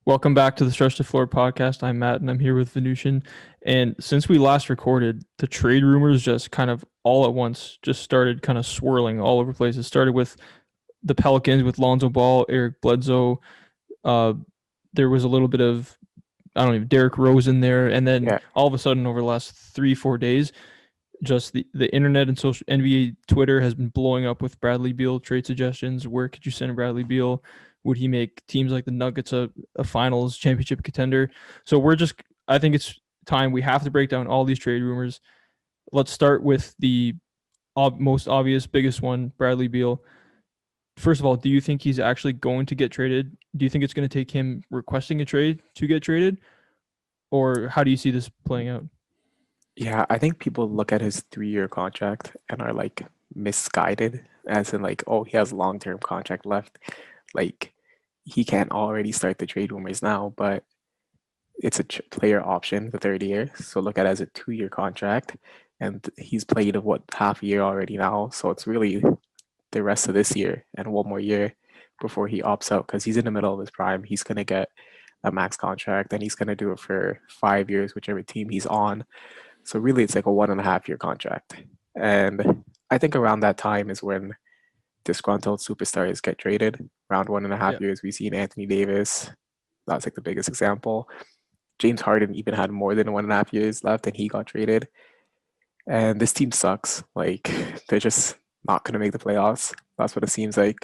Welcome back to the Stretch to Floor podcast. I'm Matt and I'm here with Venush. And since we last recorded, the trade rumors just kind of all at once just started kind of swirling all over the place. It started with the Pelicans with Lonzo Ball, Eric Bledsoe. Uh, there was a little bit of, I don't know, Derrick Rose in there. And then Yeah, all of a sudden, over the last 3, 4 days, just the internet and social NBA Twitter has been blowing up with Bradley Beal trade suggestions. Where could you send Bradley Beal? Would he make teams like the Nuggets a finals championship contender? So I think it's time we have to break down all these trade rumors. Let's start with the most obvious, biggest one, Bradley Beal. First of all, do you think he's actually going to get traded? Do you think it's going to take him requesting a trade to get traded? Or how do you see this playing out? yeah. I think people look at his 3-year contract and are like misguided, as in like, oh, he has long-term contract left. Like he can't already start the trade rumors now, but it's a player option, the third year. So look at it as a 2-year contract, and he's played what half a year already now. So it's really the rest of this year and one more year before he opts out because he's in the middle of his prime. He's gonna get a max contract and he's gonna do it for 5 years, whichever team he's on. So really, it's like a 1.5-year contract. And I think around that time is when disgruntled superstars get traded. Around one and a half Yeah. years, we've seen Anthony Davis. That's like the biggest example. James Harden even had more than 1.5 years left and he got traded. And this team sucks. Like they're just not gonna make the playoffs. That's what it seems like.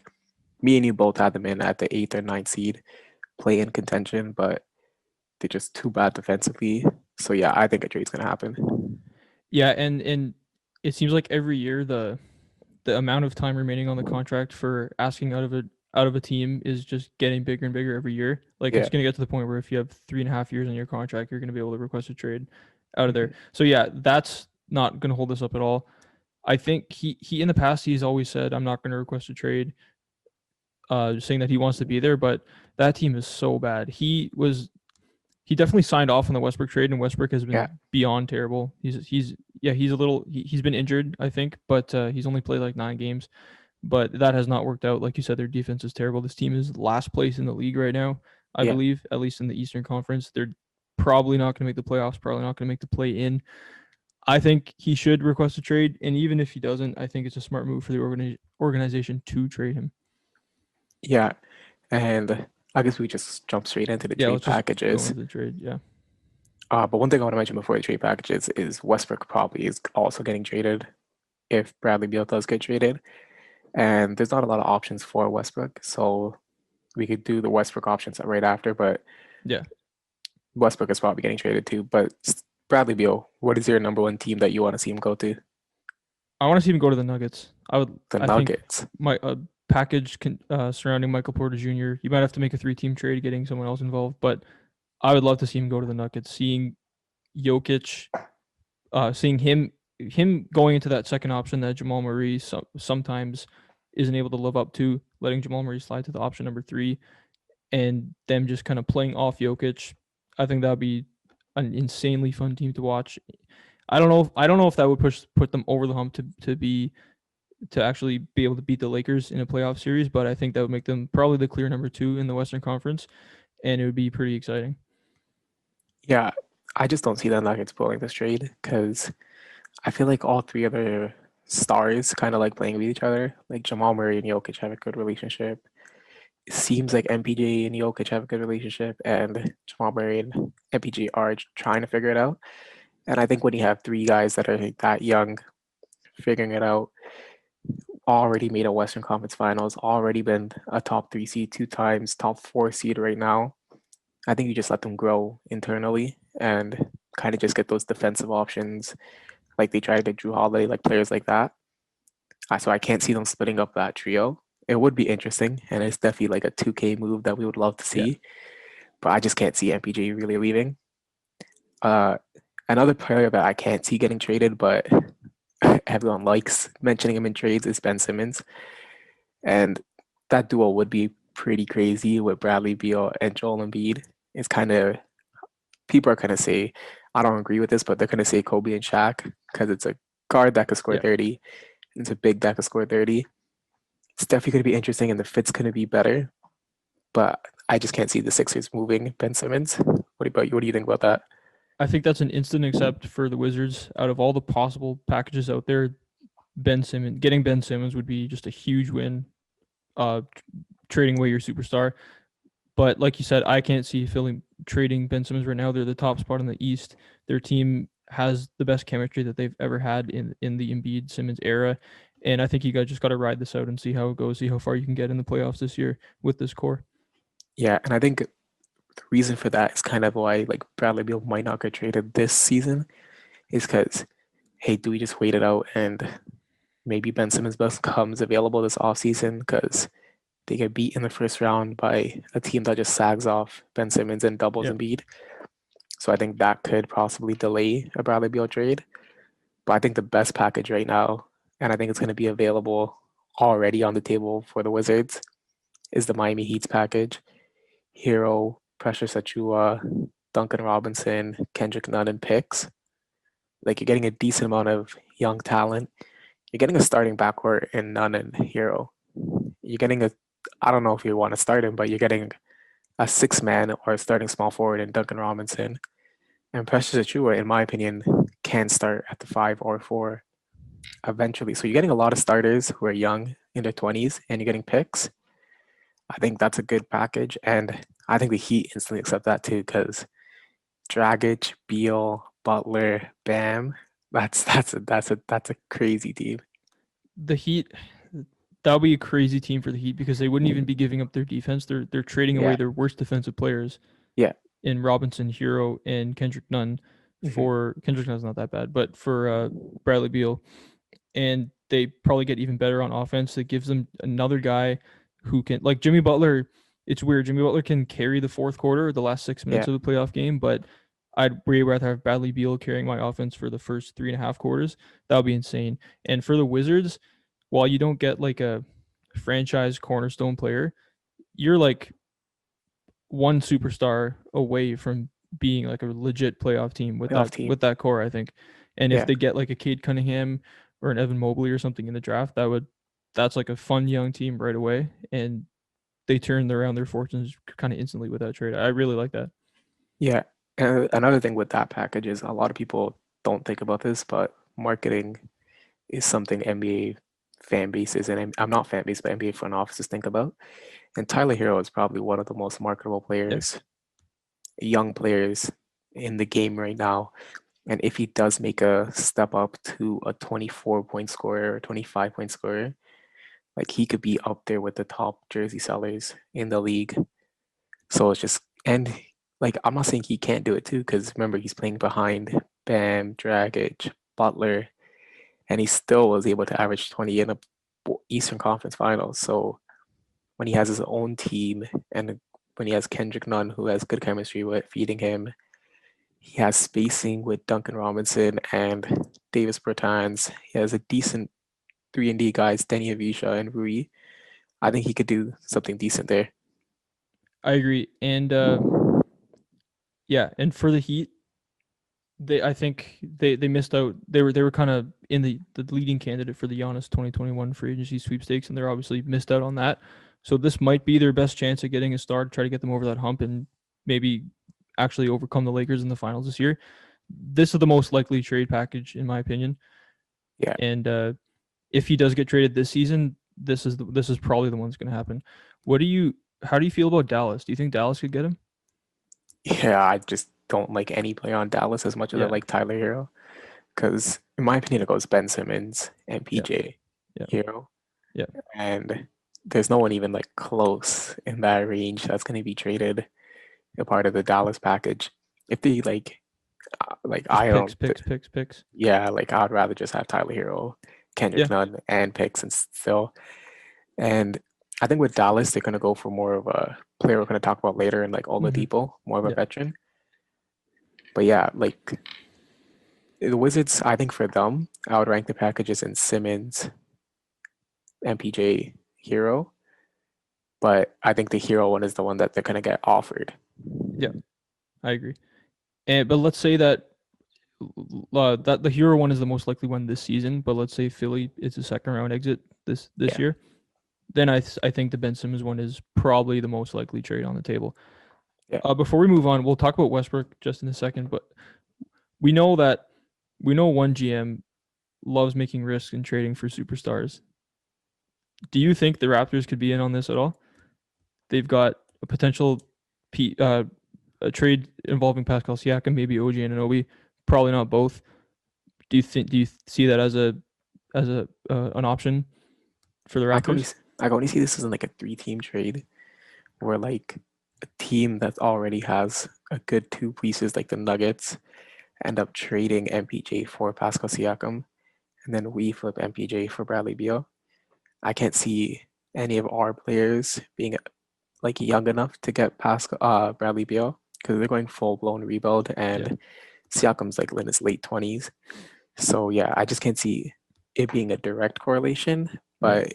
Me and you both had them in at the eighth or ninth seed, play in contention, but they're just too bad defensively. So yeah, I think a trade's gonna happen. Yeah, and it seems like every year the amount of time remaining on the contract for asking out of a team is just getting bigger and bigger every year. Like Yeah. it's gonna get to the point where if you have 3.5 years on your contract, you're gonna be able to request a trade out of there. Mhm. So yeah, that's not gonna hold us up at all. I think he in the past he's always said I'm not gonna request a trade, saying that he wants to be there, but that team is so bad. He definitely signed off on the Westbrook trade, and Westbrook has Yeah. been beyond terrible. He's a little he's been injured, I think, but he's only played like 9 games. But that has not worked out. Like you said, their defense is terrible. This team is last place in the league right now, I Yeah. believe, at least in the Eastern Conference. They're probably not going to make the playoffs. Probably not going to make the play in. I think he should request a trade, and even if he doesn't, I think it's a smart move for the organization to trade him. Yeah. And I guess we just jump straight into the Yeah, trade let's just go packages. into the trade. Yeah, But one thing I want to mention before the trade packages is Westbrook probably is also getting traded if Bradley Beal does get traded. And there's not a lot of options for Westbrook. So we could do the Westbrook options right after, but yeah. Westbrook is probably getting traded too. But Bradley Beal, what is your number one team that you want to see him go to? I want to see him go to the Nuggets. The I think Nuggets. my package surrounding Michael Porter Jr. You might have to make a 3-team trade, getting someone else involved, but I would love to see him go to the Nuggets. Seeing Jokic, seeing him going into that second option that Jamal Murray sometimes isn't able to live up to, letting Jamal Murray slide to the option number 3, and them just kind of playing off Jokic. I think that would be an insanely fun team to watch. I don't know if that would put them over the hump to actually be able to beat the Lakers in a playoff series, but I think that would make them probably the clear number 2 in the Western Conference, and it would be pretty exciting. Yeah, I just don't see the Nuggets pulling this trade because I feel like all three other stars kind of like playing with each other. Like Jamal Murray and Jokic have a good relationship. It seems like MPJ and Jokic have a good relationship, and Jamal Murray and MPJ are trying to figure it out. And I think when you have three guys that are that young, figuring it out, already made a Western Conference Finals, already been a top 3 seed 2 times, top 4 seed right now, I think you just let them grow internally and kind of just get those defensive options like they tried to Drew Holiday, like players like that. So I can't see them splitting up that trio. It would be interesting, and it's definitely like a 2K move that we would love to Yeah. see, but I just can't see MPJ really leaving. Uh, Another player that I can't see getting traded, but everyone likes mentioning him in trades is Ben Simmons, and that duo would be pretty crazy with Bradley Beal and Joel Embiid. It's kind of people are gonna say I don't agree with this, but they're gonna say Kobe and Shaq because it's a guard that could score Yeah. 30. It's a big that could score 30. It's definitely gonna be interesting, and the fit's gonna be better. But I just can't see the Sixers moving Ben Simmons. What about you? What do you think about that? I think that's an instant accept for the Wizards. Out of all the possible packages out there, getting Ben Simmons would be just a huge win. Trading away your superstar. But like you said, I can't see Philly trading Ben Simmons right now. They're the top spot in the East. Their team has the best chemistry that they've ever had in the Embiid Simmons era. And I think you guys just got to ride this out and see how it goes, see how far you can get in the playoffs this year with this core. Yeah, and I think the reason for that is kind of why like Bradley Beal might not get traded this season is because hey, do we just wait it out and maybe Ben Simmons becomes available this offseason because they get beat in the first round by a team that just sags off Ben Simmons and doubles Yeah, Embiid. So I think that could possibly delay a Bradley Beal trade. But I think the best package right now, and I think it's going to be available already on the table for the Wizards, is the Miami Heat's package. Hero, Precious Achua, Duncan Robinson, Kendrick Nunn, and picks. Like you're getting a decent amount of young talent. You're getting a starting backcourt in Nunn and Hero. You're getting a, I don't know if you want to start him, but you're getting a six man or a starting small forward in Duncan Robinson. And Precious Achua, in my opinion, can start at the 5 or 4 eventually. So you're getting a lot of starters who are young in their 20s and you're getting picks. I think that's a good package. And I think the Heat instantly accept that too because Dragic, Beal, Butler, Bam. That's a crazy team. the Heat. That would be a crazy team for the Heat because they wouldn't even be giving up their defense. They're trading away Yeah, their worst defensive players yeah. in Robinson, Hero, and Kendrick Nunn. Hmm. For Kendrick Nunn's not that bad, but for Bradley Beal, and they probably get even better on offense. It gives them another guy who can, like Jimmy Butler. It's weird. Jimmy Butler can carry the fourth quarter, the last 6 minutes Yeah, of the playoff game, but I'd way rather have Bradley Beal carrying my offense for the first 3.5 quarters. That would be insane. And for the Wizards, while you don't get like a franchise cornerstone player, you're like one superstar away from being like a legit playoff team with playoff that team. with that core, I think. And if Yeah, they get like a Cade Cunningham or an Evan Mobley or something in the draft, that's like a fun young team right away. And they turn around their fortunes kind of instantly with that trade. I really like that. yeah. And another thing with that package is a lot of people don't think about this, but marketing is something NBA fan bases and I'm not fan base, but NBA front offices think about. And Tyler Hero is probably one of the most marketable Yeah. players, young players in the game right now. And if he does make a step up to a 24-point scorer or 25-point scorer, like he could be up there with the top jersey sellers in the league. So it's just, and like I'm not saying he can't do it too, because remember he's playing behind Bam, Dragic, Butler, and he still was able to average 20 in the Eastern Conference Finals. So when he has his own team and when he has Kendrick Nunn, who has good chemistry with feeding him, he has spacing with Duncan Robinson and Davis Bertans. He has a decent 3-and-D guys, Denny Avisha and Rui. I think he could do something decent there. I agree. And yeah, and for the Heat, I think they missed out. They were kind of in the leading candidate for the Giannis 2021 free agency sweepstakes, and they're obviously missed out on that. So this might be their best chance at getting a star to try to get them over that hump and maybe actually overcome the Lakers in the finals this year. This is the most likely trade package in my opinion. Yeah, And if he does get traded this season, this is probably the one that's going to happen. What do you How do you feel about Dallas? Do you think Dallas could get him? yeah. I just don't like any player on Dallas as much as I Yeah, like Tyler Hero. Because in my opinion, it goes Ben Simmons and yeah, PJ yeah, Hero, yeah. and there's no one even like close in that range that's going to be traded a part of the Dallas package. If they like Just I picks, don't, picks, picks, picks. yeah, like I'd rather just have Tyler Hero, Yeah. Kendrick Nunn, and picks and still. And I think with Dallas, they're going to go for more of a player we're going to talk about later, and like Hmm. Oladipo, more of a Yeah. veteran. But yeah, like the Wizards, I think for them, I would rank the packages in Simmons, MPJ, Hero. But I think the Hero one is the one that they're going to get offered. Yeah. I agree. And but let's say that that the hero one is the most likely one this season. But let's say Philly is a second round exit this Yeah. year. then I think the Ben Simmons one is probably the most likely trade on the table. Yeah, Before we move on, we'll talk about Westbrook just in a second, but we know that one GM loves making risks and trading for superstars. Do you think the Raptors could be in on this at all? They've got a potential P, a trade involving Pascal Siakam, maybe OG Anunoby, probably not both. Do you see that as a an option for the I can only Raptors? s- I can only see this as in like a three-team trade where like a team that already has a good two pieces like the Nuggets end up trading MPJ for Pascal Siakam, and then we flip MPJ for Bradley Beal. I can't see any of our players being like young enough to get past Bradley Beal because they're going full blown rebuild, Yeah, and Siakam's like in his late 20s. So yeah, I just can't see it being a direct correlation. yeah, But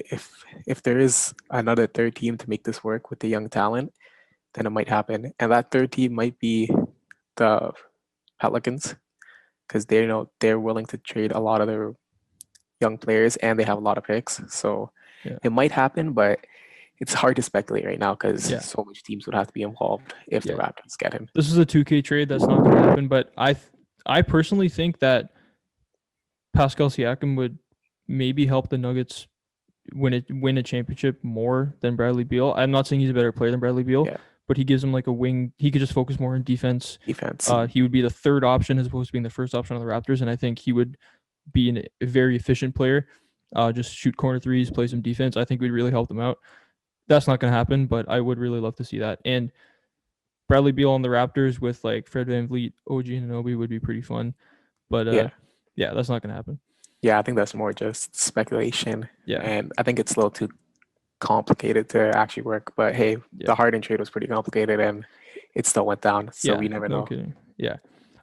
if there is another third team to make this work with the young talent, then it might happen. And that third team might be the Pelicans because they know they're willing to trade a lot of their young players and they have a lot of picks. So yeah, it might happen, but it's hard to speculate right now because yeah, so much teams would have to be involved if the yeah. Raptors get him. This is a 2K trade that's not going to happen, but I personally think that Pascal Siakam would maybe help the Nuggets win a championship more than Bradley Beal. I'm not saying he's a better player than Bradley Beal, Yeah, but he gives him like a wing. He could just focus more on defense. defense. He would be the third option as opposed to being the first option on the Raptors, and I think he would be a very efficient player. Just shoot corner threes, play some defense. I think we'd really help them out. That's not going to happen, but I would really love to see that. And Bradley Beal on the Raptors with like Fred VanVleet, OG Anunoby would be pretty fun. But Yeah, yeah, that's not going to happen. yeah. I think that's more just speculation, Yeah, and I think it's a little too complicated to actually work. But hey, yeah, the Harden trade was pretty complicated, and it still went down. So yeah. we never No know. kidding. Yeah.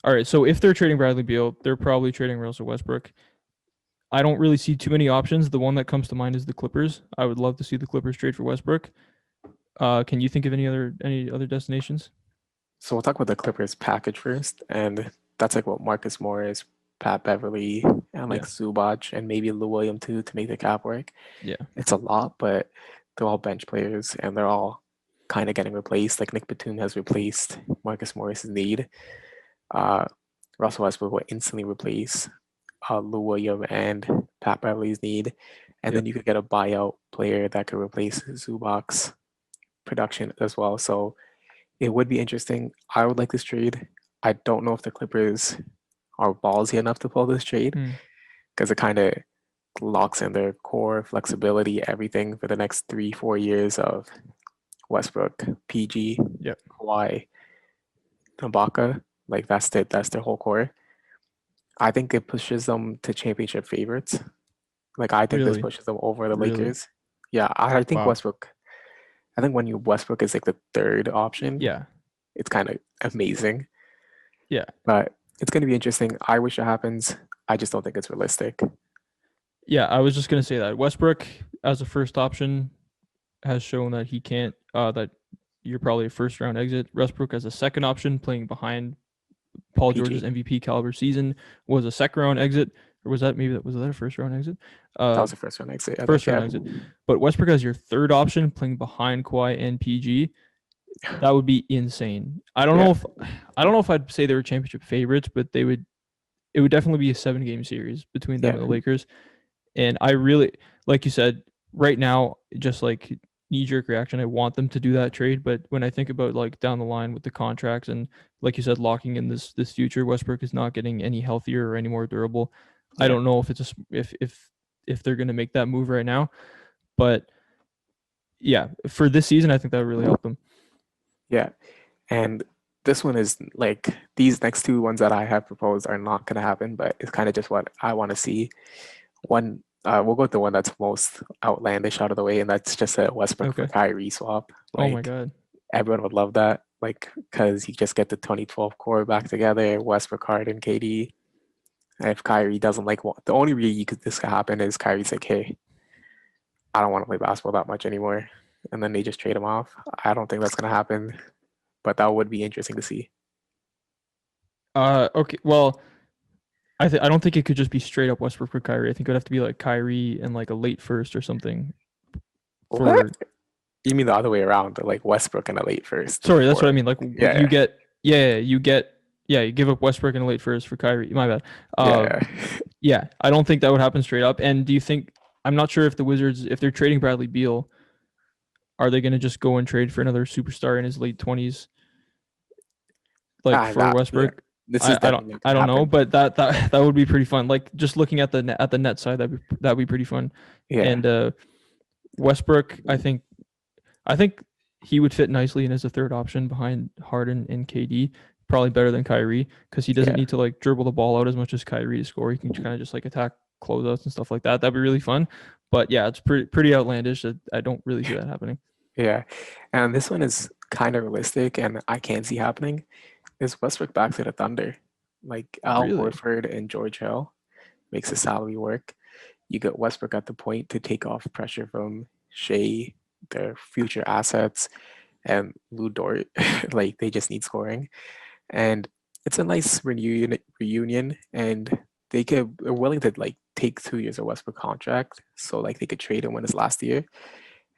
All right. So if they're trading Bradley Beal, they're probably trading Russell Westbrook. I don't really see too many options. The one that comes to mind is the Clippers. I would love to see the Clippers trade for Westbrook. Can you think of any other destinations? So we'll talk about the Clippers package first, and that's like what Marcus Morris, Pat Beverly, and like Yeah, Zubac, and maybe Lou William too to make the cap work. yeah, It's a lot, but they're all bench players, and they're all kind of getting replaced. Like Nick Batum has replaced Marcus Morris's need. Uh, Russell Westbrook will instantly replace Lou William and Pat Beverly's need, and yeah. then you could get a buyout player that could replace Zubac's production as well. So it would be interesting. I would like this trade. I don't know if the Clippers are ballsy enough to pull this trade Hmm. because it kind of locks in their core flexibility, everything for the next 3, 4 years of Westbrook, PG, Yeah. Kawhi, Ibaka. Like that's their whole core. I think it pushes them to championship favorites. Like I think this Really, pushes them over the really. Lakers. Yeah, I think Wow. Westbrook. I think when you Westbrook is like the third option, Yeah, it's kind of amazing. yeah, But it's going to be interesting. I wish it happens. I just don't think it's realistic. yeah. I was just gonna say that Westbrook as a first option has shown that he can't. That you're probably a first round exit. Westbrook as a second option, playing behind Paul George's PG. MVP caliber season, was a second round exit, or was that a first round exit? That Uh, was the first round exit, I think. First round Yeah. exit. But Westbrook as your third option, playing behind Kawhi and PG, that would be insane. Yeah. I don't know if I'd say they were championship favorites, but they would. It would definitely be a 7 game series between them Yeah. and the Lakers. And I really, like you said, right now, just like knee jerk reaction, I want them to do that trade. But when I think about like down the line with the contracts and like you said, locking in this future, Westbrook is not getting any healthier or any more durable. I Yeah. don't know if it's if they're gonna make that move right now. But yeah, for this season, I think that would really help them. Yeah. And this one is like these next two ones that I have proposed are not going to happen, but it's kind of just what I want to see. One, we'll go with the one that's most outlandish out of the way, and that's just a Westbrook for Okay. Kyrie swap. Oh my Like God. everyone would love that, like because you just get the 2012 core back together, Westbrook, Harden, KD. And if Kyrie doesn't like the only way this could happen is Kyrie's like, hey, I don't want to play basketball that much anymore, and then they just trade him off. I don't think that's gonna happen, but that would be interesting to see. Okay. Well, I don't think it could just be straight up Westbrook for Kyrie. I think it would have to be like Kyrie and like a late first or something What? for. You mean the other way around, like Westbrook and a late first Sorry, that's what I for mean. Like you yeah, get, yeah, you get, yeah, you give up Westbrook and a late first for Kyrie. My bad. Uh, yeah, yeah, I don't think that would happen straight up. And do you think? I'm not sure if the Wizards, if they're trading Bradley Beal, are they going to just go and trade for another superstar in his late 20s, like for not yeah. Westbrook? This is I don't definitely not I gonna don't know, happen. but that would be pretty fun. Like just looking at the net side, that'd be pretty fun. Yeah, And Westbrook, I think he would fit nicely in as a third option behind Harden and KD. Probably better than Kyrie because he doesn't yeah, need to like dribble the ball out as much as Kyrie to score. He can kind of just like attack closeouts and stuff like that. That'd be really fun. But yeah, it's pretty outlandish. I don't really see that happening. yeah. And this one is kind of realistic, and I can see happening. Is Westbrook back to the Thunder? Like Al Really? Horford and George Hill makes the salary work. You get Westbrook at the point to take off pressure from Shea, their future assets, and Lou Dort. Like they just need scoring, and it's a nice reunion, and they're willing to like take 2 years of Westbrook contract, so like they could trade him when his last year.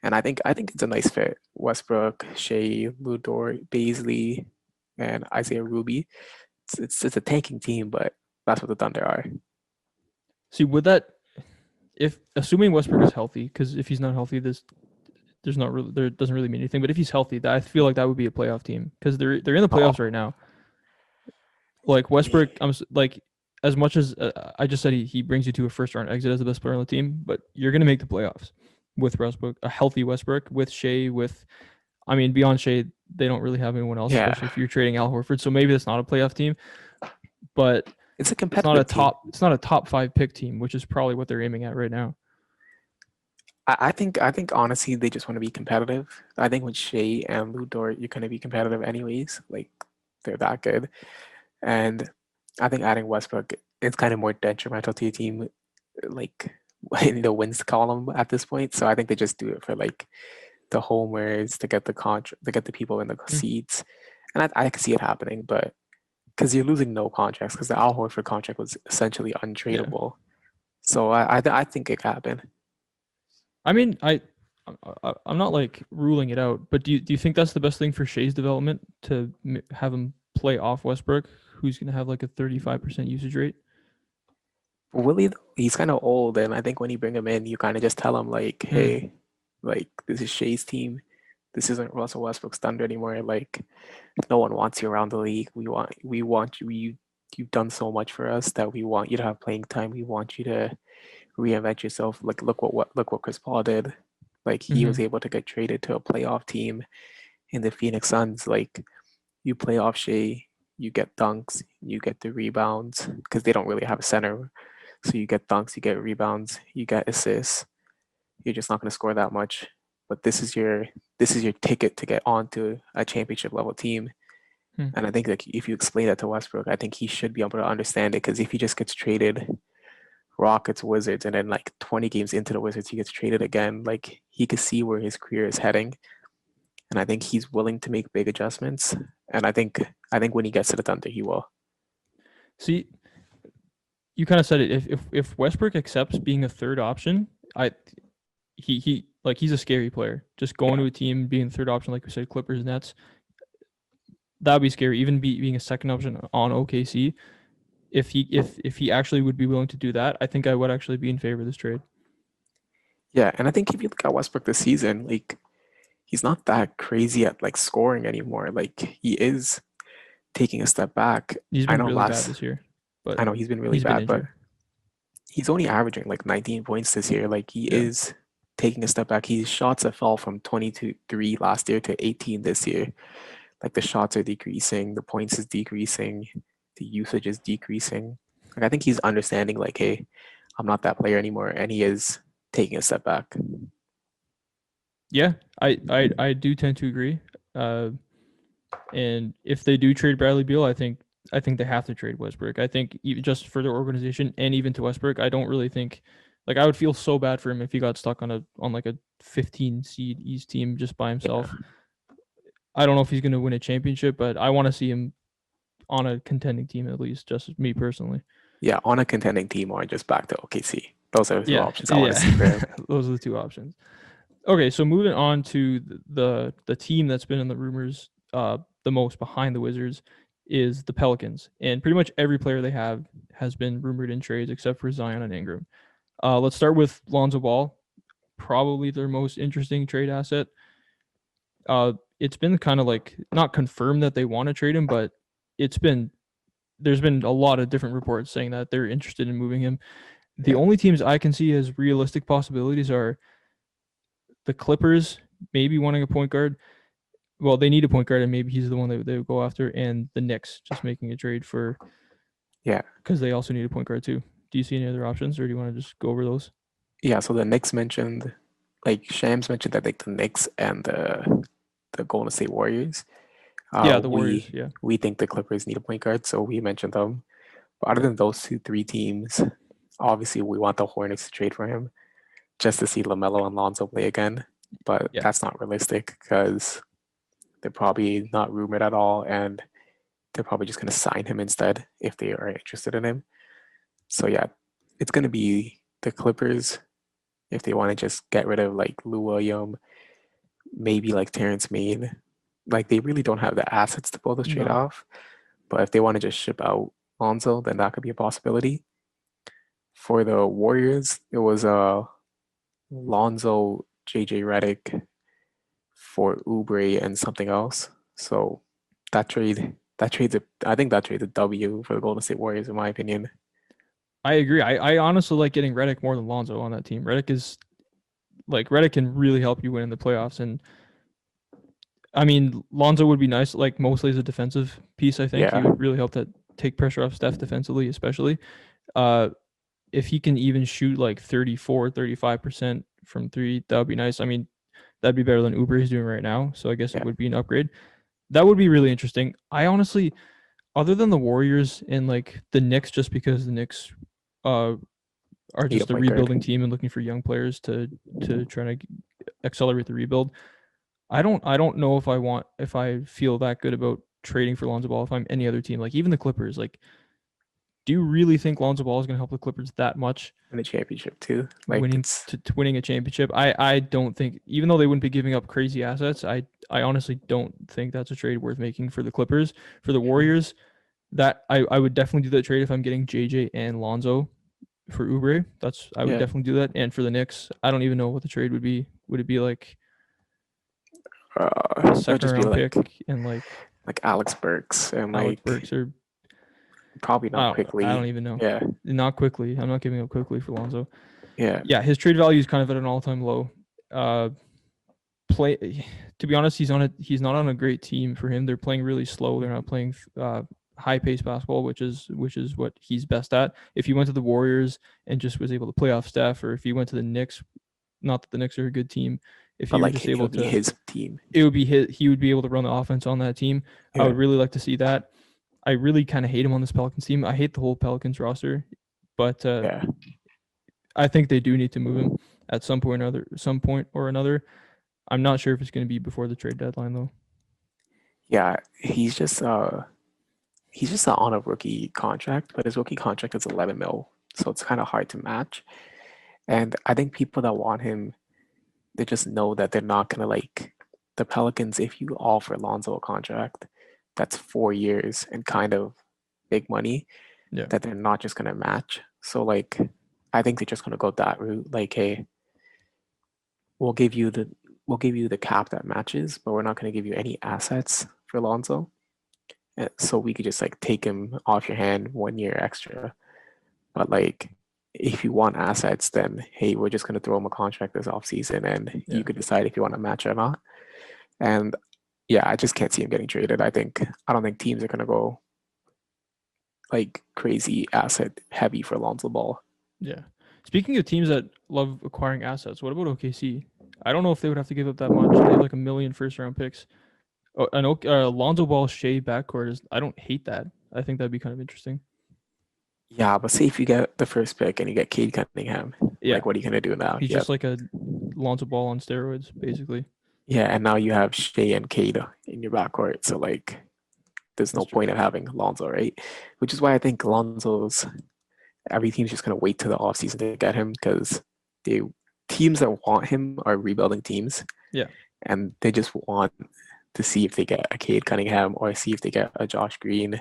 And I think it's a nice fit. Westbrook, Shea, Lou Dort, Baisley, and Isaiah Ruby. It's a tanking team, but that's what the Thunder are. See, would that if assuming Westbrook is healthy, because if he's not healthy, there's not really there doesn't really mean anything. But if he's healthy, that I feel like that would be a playoff team because they're in the Oh, playoffs right now. Like Westbrook, like as much as I just said he brings you to a first round exit as the best player on the team, but you're gonna make the playoffs with Westbrook, a healthy Westbrook with Shea, with I mean beyond Shea, they don't really have anyone else, yeah, especially if you're trading Al Horford. So maybe that's not a playoff team, but it's a competitive team. it's not a top five pick team, which is probably what they're aiming at right now. I think honestly they just want to be competitive. I think with Shea and Lou Dort, you're gonna be competitive anyways. Like they're that good. And I think adding Westbrook, it's kind of more detrimental to your team, like in the wins column at this point. So I think they just do it for like the homers to get the contract, to get the people in the Hmm. seats. And I can see it happening, but because you're losing no contracts, because the Al Horford contract was essentially Yeah, untradeable. So I think it can happen. I mean I'm not like ruling it out, but do you think that's the best thing for Shea's development to have him play off Westbrook, who's gonna have like a 35% usage rate? Willie, though, he's kind of old, and I think when you bring him in, you kind of just tell him like, Hmm. "Hey, like this is Shea's team. This isn't Russell Westbrook's thunder anymore. Like, no one wants you around the league. We want you. You've done so much for us that we want you to have playing time. We want you to reinvent yourself. Like, look what Chris Paul did. Like, he was Hmm. able to get traded to a playoff team in the Phoenix Suns. Like, you play off Shea, you get dunks, you get the rebounds because they don't really have a center. So you get dunks, you get rebounds, you get assists. You're just not going to score that much, but this is your ticket to get onto a championship level team. Hmm. And I think like if you explain that to Westbrook, I think he should be able to understand it because if he just gets traded Rockets, Wizards, and then like 20 games into the Wizards, he gets traded again. Like he could see where his career is heading, and I think he's willing to make big adjustments. And I think when he gets to the Thunder, he will. See, you kind of said it. If Westbrook accepts being a third option, I he like he's a scary player. Just going Yeah, to a team being the third option, like we said, Clippers, Nets, that'd be scary. Even being a second option on OKC, if he actually would be willing to do that, I think I would actually be in favor of this trade. yeah, and I think if you look at Westbrook this season, like he's not that crazy at like scoring anymore. Like he is taking a step back. He's I been know really bad last this year, but I know he's been really he's been bad, but injured. he's only averaging like 19 points this year. Like he Yeah. is taking a step back. His shots have fell from 23 last year to 18 this year. Like the shots are decreasing, the points is decreasing, the usage is decreasing. Like I think he's understanding like, hey, I'm not that player anymore, and he is taking a step back. Yeah, I do tend to agree. Uh, and if they do trade Bradley Beal, I think they have to trade Westbrook. I think just for their organization and even to Westbrook, I don't really think like I would feel so bad for him if he got stuck on like a 15 seed East team just by Yeah, himself. I don't know if he's going to win a championship, but I want to see him on a contending team at least, just me personally. yeah, on a contending team or just back to OKC. Those are the two Yeah, options I want to yeah. see for him. Those are the two options. Okay, so moving on to the team that's been in the rumors the most behind the Wizards is the Pelicans, and pretty much every player they have has been rumored in trades except for Zion and Ingram. Let's start with Lonzo Ball, probably their most interesting trade asset. It's been kind of like not confirmed that they want to trade him, but it's been there's been a lot of different reports saying that they're interested in moving him. The Yeah. only teams I can see as realistic possibilities are the Clippers, maybe wanting a point guard. Well, they need a point guard, and maybe he's the one that they would go after. And the Knicks just making a trade for Yeah. because they also need a point guard too. Do you see any other options, or do you want to just go over those? Yeah. So the Knicks mentioned, like Shams mentioned that like the Knicks and the Golden State Warriors. Yeah, the Warriors. We Yeah, we think the Clippers need a point guard, so we mentioned them. But other than those three teams, obviously we want the Hornets to trade for him just to see LaMelo and Lonzo play again. But yeah. that's not realistic because they're probably not rumored at all, and they're probably just going to sign him instead if they are interested in him. So yeah, it's going to be the Clippers if they want to just get rid of like Lou Williams, maybe like Terrence Main. Like they really don't have the assets to pull this trade No, off. But if they want to just ship out Lonzo, then that could be a possibility. For the Warriors, it was Lonzo, JJ Redick for Oubre and something else. So I think that trade's a W for the Golden State Warriors in my opinion. I agree. I honestly like getting Redick more than Lonzo on that team. Redick can really help you win in the playoffs, and I mean Lonzo would be nice, like mostly as a defensive piece. I think he Yeah, would really help that take pressure off Steph defensively, especially. Uh, if he can even shoot like 34, 35% from three, that would be nice. I mean, that'd be better than Uber is doing right now. So I guess it yeah. would be an upgrade. That would be really interesting. I honestly, other than the Warriors and like the Knicks, just because the Knicks uh, are Need a just a point guard. rebuilding team and looking for young players to try to accelerate the rebuild. I don't know if I feel that good about trading for Lonzo Ball if I'm any other team. Like even the Clippers. Like, do you really think Lonzo Ball is going to help the Clippers that much? In the championship too. Like Winning to winning a championship. I don't think even though they wouldn't be giving up crazy assets, I honestly don't think that's a trade worth making for the Clippers. For the Warriors, that I would definitely do that trade if I'm getting JJ and Lonzo for Oubre. I would yeah, definitely do that. And for the Knicks, I don't even know what the trade would be. Would it be like a it would second just be round pick and like Alex Burks and Alex like Burks or probably not I don't quickly. even know. Yeah, Not quickly. I'm not giving up quickly for Lonzo. yeah, Yeah, his trade value is kind of at an all time low. Uh, play to be honest, he's not on a great team for him. They're playing really slow. They're not playing high pace basketball, which is what he's best at. If he went to the Warriors and just was able to play off Steph, or if he went to the Knicks, not that the Knicks are a good team, if but he were like just it able would be to, his team. it would be he would be able to run the offense on that team. I Yeah, would really like to see that. I really kind of hate him on this Pelicans team. I hate the whole Pelicans roster, but yeah, I think they do need to move him at some point or another. I'm not sure if it's going to be before the trade deadline though. yeah. He's just on a rookie contract, but his rookie contract is 11 mil, so it's kind of hard to match. And I think people that want him, they just know that they're not gonna like the Pelicans. If you offer Lonzo a contract that's 4 years and kind of big money, Yeah, that they're not just gonna match. So like, I think they're just gonna go that route. Like, hey, we'll give you the we'll give you the cap that matches, but we're not gonna give you any assets for Lonzo. So we could just like take him off your hand 1 year extra. But like, if you want assets, then hey, we're just gonna throw him a contract this off season, and yeah, you could decide if you want to match or not. And yeah, I just can't see him getting traded. I don't think teams are gonna go like crazy asset heavy for Lonzo Ball. yeah. Speaking of teams that love acquiring assets, what about OKC? I don't know if they would have to give up that much. They have like a million first round picks. Oh, Lonzo Ball Shea backcourt is. I don't hate that. I think that'd be kind of interesting. Yeah, but say if you get the first pick and you get Cade Cunningham, Yeah, like what are you gonna do now? he's Yeah, just like a Lonzo Ball on steroids, basically. yeah, and now you have Shea and Cade in your backcourt. So like, there's no That's true. point of having Lonzo, right? Which is why I think Lonzo's every team's just gonna wait to the offseason to get him because they teams that want him are rebuilding teams, Yeah. and they just want to see if they get a Cade Cunningham or see if they get a Josh Green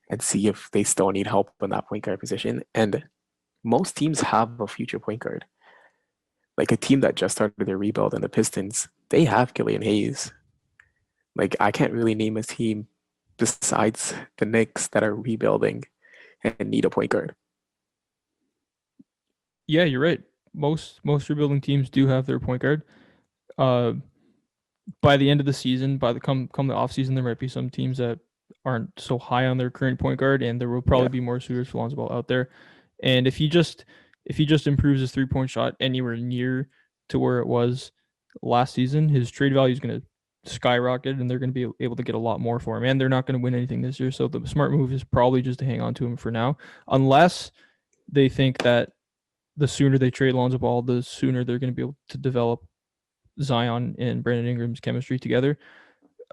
and see if they still need help in that point guard position. And most teams have a future point guard. Like a team that just started their rebuild and the Pistons, they have Killian Hayes. Like I can't really name a team besides the Knicks that are rebuilding and need a point guard. Yeah, you're right. Most rebuilding teams do have their point guard. Uh, by the end of the season, by the come the off season, there might be some teams that aren't so high on their current point guard, and there will probably Yeah. be more suitors for Lonzo Ball out there. And if he just improves his 3-point shot anywhere near to where it was last season, his trade value is going to skyrocket, and they're going to be able to get a lot more for him. And they're not going to win anything this year, so the smart move is probably just to hang on to him for now, unless they think that the sooner they trade Lonzo Ball, the sooner they're going to be able to develop Zion and Brandon Ingram's chemistry together.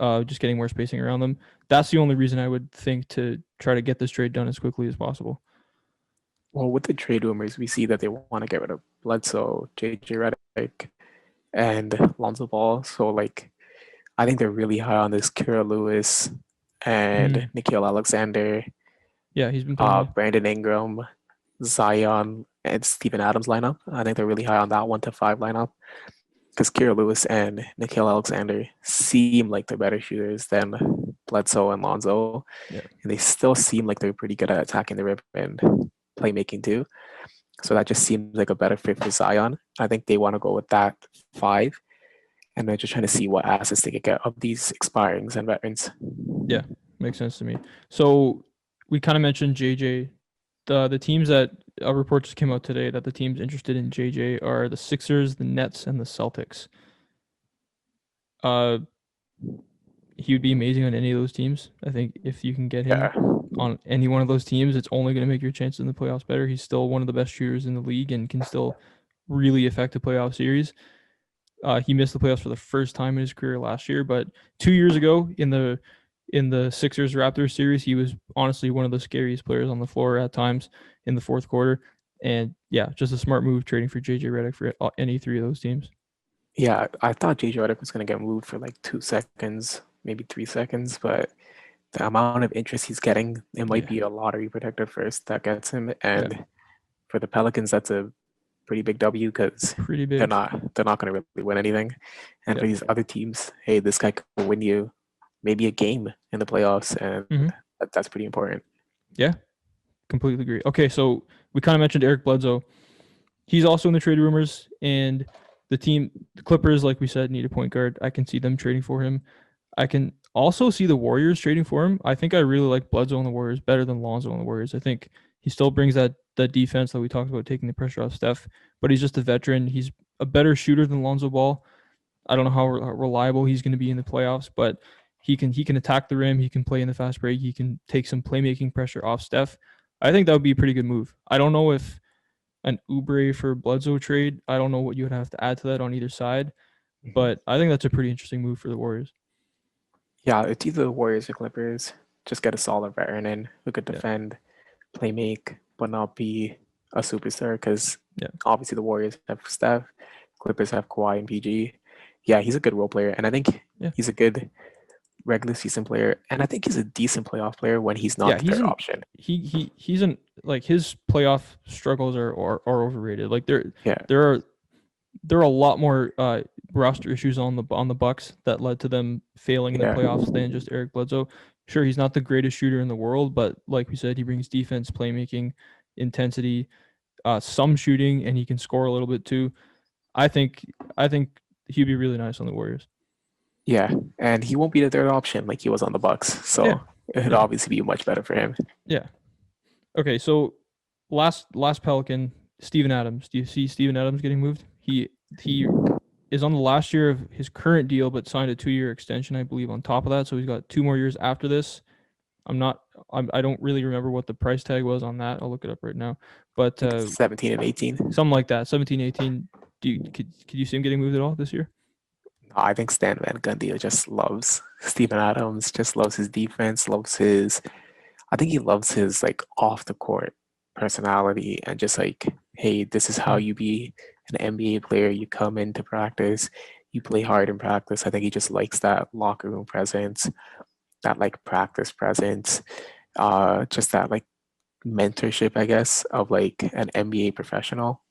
Just getting more spacing around them. That's the only reason I would think to try to get this trade done as quickly as possible. Well, with the trade rumors, we see that they want to get rid of Bledsoe, JJ Redick, and Lonzo Ball. So, like, I think they're really high on this Kira Lewis and Nikhil Alexander, Yeah, he's been playing. Brandon Ingram, Zion, and Steven Adams lineup. I think they're really high on that 1 to 5 lineup because Kira Lewis and Nikhil Alexander seem like they're better shooters than Bledsoe and Lonzo. Yeah. And they still seem like they're pretty good at attacking the rim and playmaking too. So that just seems like a better fit for Zion. I think they want to go with that 5. And they're just trying to see what assets they could get of these expirings and veterans. Yeah, makes sense to me. So we kind of mentioned JJ. The teams that a report just came out today that the teams interested in JJ are the Sixers, the Nets, and the Celtics. He would be amazing on any of those teams. I think if you can get him on any one of those teams, it's only going to make your chances in the playoffs better. He's still one of the best shooters in the league and can still really affect a playoff series. He missed the playoffs for the first time in his career last year, but 2 years ago in the Sixers Raptors series, he was honestly one of the scariest players on the floor at times in the fourth quarter. And yeah, just a smart move trading for JJ Redick for any 3 of those teams. Yeah, I thought JJ Redick was going to get moved for like 2 seconds, maybe 3 seconds, but the amount of interest he's getting, it might be a lottery protector first that gets him. And for the Pelicans, that's a pretty big W because they're not going to really win anything. And for these other teams, hey, this guy could win you maybe a game in the playoffs, and that's pretty important. Yeah, completely agree. Okay, so we kind of mentioned Eric Bledsoe. He's also in the trade rumors, and the Clippers, like we said, need a point guard. I can see them trading for him. I can also see the Warriors trading for him. I think I really like Bledsoe on the Warriors better than Lonzo on the Warriors. I think he still brings that defense that we talked about, taking the pressure off Steph, but he's just a veteran. He's a better shooter than Lonzo Ball. I don't know how reliable he's going to be in the playoffs, but he can attack the rim. He can play in the fast break. He can take some playmaking pressure off Steph. I think that would be a pretty good move. I don't know if an Oubre for Bledsoe trade, I don't know what you would have to add to that on either side, but I think that's a pretty interesting move for the Warriors. Yeah, it's either the Warriors or Clippers. Just get a solid veteran in who could defend, play make, but not be a superstar because obviously the Warriors have Steph, Clippers have Kawhi and PG. Yeah, he's a good role player, and I think he's a good regular season player, and I think he's a decent playoff player when he's not the third option. He's an like his playoff struggles are overrated. Like there are a lot more roster issues on the Bucks that led to them failing in the playoffs than just Eric Bledsoe. Sure, he's not the greatest shooter in the world, but like we said, he brings defense, playmaking, intensity, some shooting, and he can score a little bit too. I think he'd be really nice on the Warriors. Yeah, and he won't be the third option like he was on the Bucks, so it'd obviously be much better for him. Yeah. Okay, so last Pelican, Steven Adams. Do you see Steven Adams getting moved? He is on the last year of his current deal, but signed a 2-year extension, I believe, on top of that. So he's got 2 more years after this. I don't really remember what the price tag was on that. I'll look it up right now. But 17 and 18. Something like that. 17, 18. Could you see him getting moved at all this year? No, I think Stan Van Gundy just loves Steven Adams, just loves his defense, I think he loves his like off the court personality and just like, hey, this is how you be an NBA player. You come into practice, you play hard in practice. I think he just likes that locker room presence, that like practice presence, just that like mentorship, I guess, of like an NBA professional.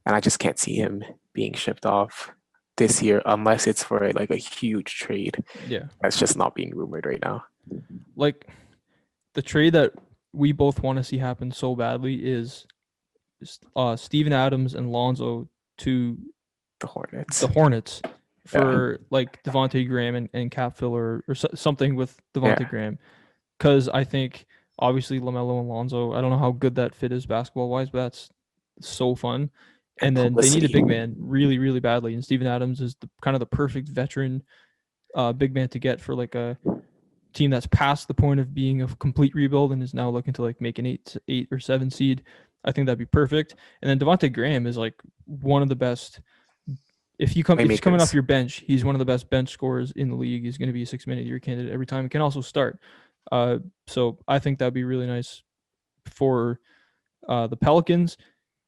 And I just can't see him being shipped off this year unless it's for like a huge trade Yeah. that's just not being rumored right now. Like the trade that we both want to see happen so badly is Steven Adams and Lonzo to The Hornets. the Hornets Yeah. for like Devontae Graham and cap filler or something with Devontae Yeah. Graham. Because I think obviously LaMelo and Lonzo, I don't know how good that fit is basketball wise, but that's so fun. And And then they need a publicity. big man really, really badly. And Steven Adams is the kind of the perfect veteran big man to get for like a team that's past the point of being a complete rebuild and is now looking to like make an eight or seven seed. I think that'd be perfect. And then Devontae Graham is like one of the best. If he's coming off Playmakers. your bench, he's one of the best bench scorers in the league. He's going to be a 6 minute year candidate every time. He can also start. So I think that'd be really nice for the Pelicans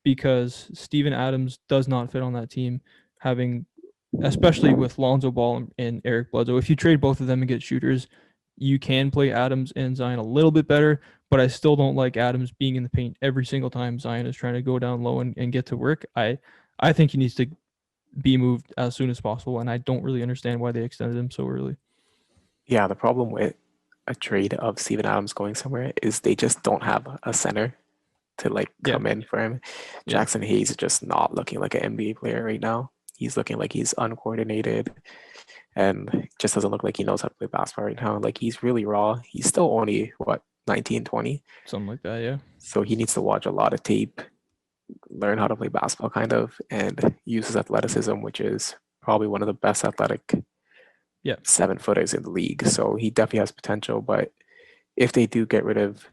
because Steven Adams does not fit on that team, having especially with Lonzo Ball and Eric Bledsoe. If you trade both of them and get shooters, you can play Adams and Zion a little bit better, but I still don't like Adams being in the paint every single time Zion is trying to go down low and get to work. I think he needs to be moved as soon as possible, and I don't really understand why they extended him so early. Yeah, the problem with a trade of Steven Adams going somewhere is they just don't have a center to like Yeah, come in for him. yeah. Jackson Hayes is just not looking like an NBA player right now. He's looking like he's uncoordinated and just doesn't look like he knows how to play basketball right now. Like he's really raw. He's still only what 19, 20. Something like that, yeah. So he needs to watch a lot of tape, learn how to play basketball kind of, and use his athleticism, which is probably one of the best athletic Yeah. 7 footers in the league. So he definitely has potential. But if they do get rid of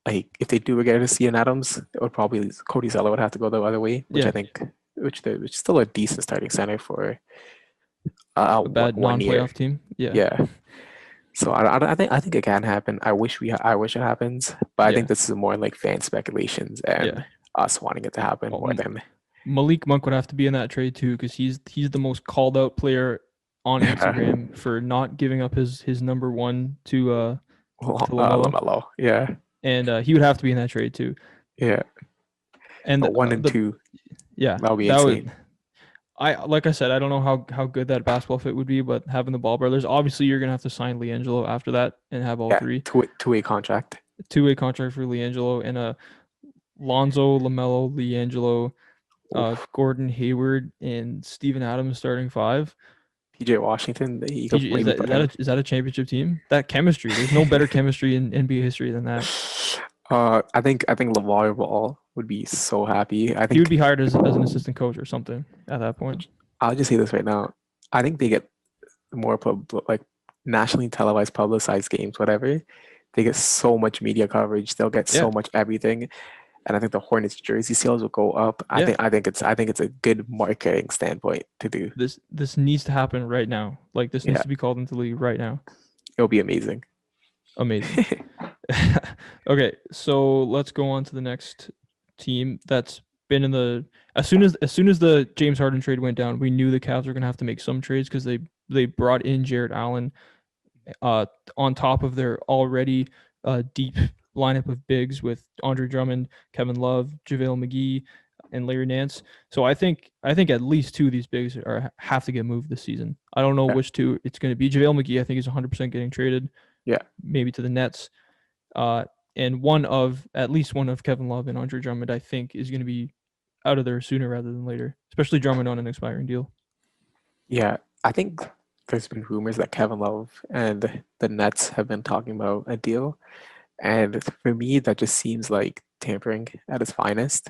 if they do get rid of Steven Adams, it would probably Cody Zeller would have to go the other way, which I Yeah. think which is still a decent starting center for A bad one non year. playoff team. Yeah. Yeah. So I think it can happen. I wish it happens, but I think Yeah. this is more like fan speculations and Yeah. us wanting it to happen Well, more than Malik Monk would have to be in that trade too because he's the most called out player on Instagram for not giving up his number one to Lamelo, Lamelo. Yeah, and he would have to be in that trade too. yeah. And But one and the two, yeah, that'll be that insane. would I like I said I don't know how good that basketball fit would be, but having the Ball brothers, obviously you're gonna have to sign LiAngelo after that and have all Yeah, three two-way contract. two-way contract for LiAngelo and Lonzo, Lamelo, LiAngelo, Oof. Gordon Hayward, and Steven Adams starting five. PJ Washington, you could PG, maybe put him. is that a championship team? That chemistry, there's no better chemistry in NBA history than that. I think LeVar Ball would be so happy. I He would think be hired as an assistant coach or something at that point. I'll just say this right now. I think they get more like nationally televised, publicized games, whatever. They get so much media coverage. They'll get Yeah, so much everything, and I think the Hornets jersey sales will go up. yeah. I think it's a good marketing standpoint to do. This needs to happen right now. Like this needs Yeah, to be called into the league right now. it'll be amazing. Amazing. Okay, so let's go on to the next team that's been in the as soon as the James Harden trade went down, we knew the Cavs were gonna have to make some trades because they brought in Jared Allen uh on top of their already deep lineup of bigs with Andre Drummond, Kevin Love, JaVale McGee, and Larry Nance. So I think at least two of these bigs have to get moved this season. I don't know Yeah, which two it's going to be. JaVale McGee I think is 100% getting traded, yeah, maybe to the Nets. And at least one of Kevin Love and Andre Drummond, I think, is going to be out of there sooner rather than later, especially Drummond on an expiring deal. yeah. I think there's been rumors that Kevin Love and the Nets have been talking about a deal, and for me, that just seems like tampering at its finest.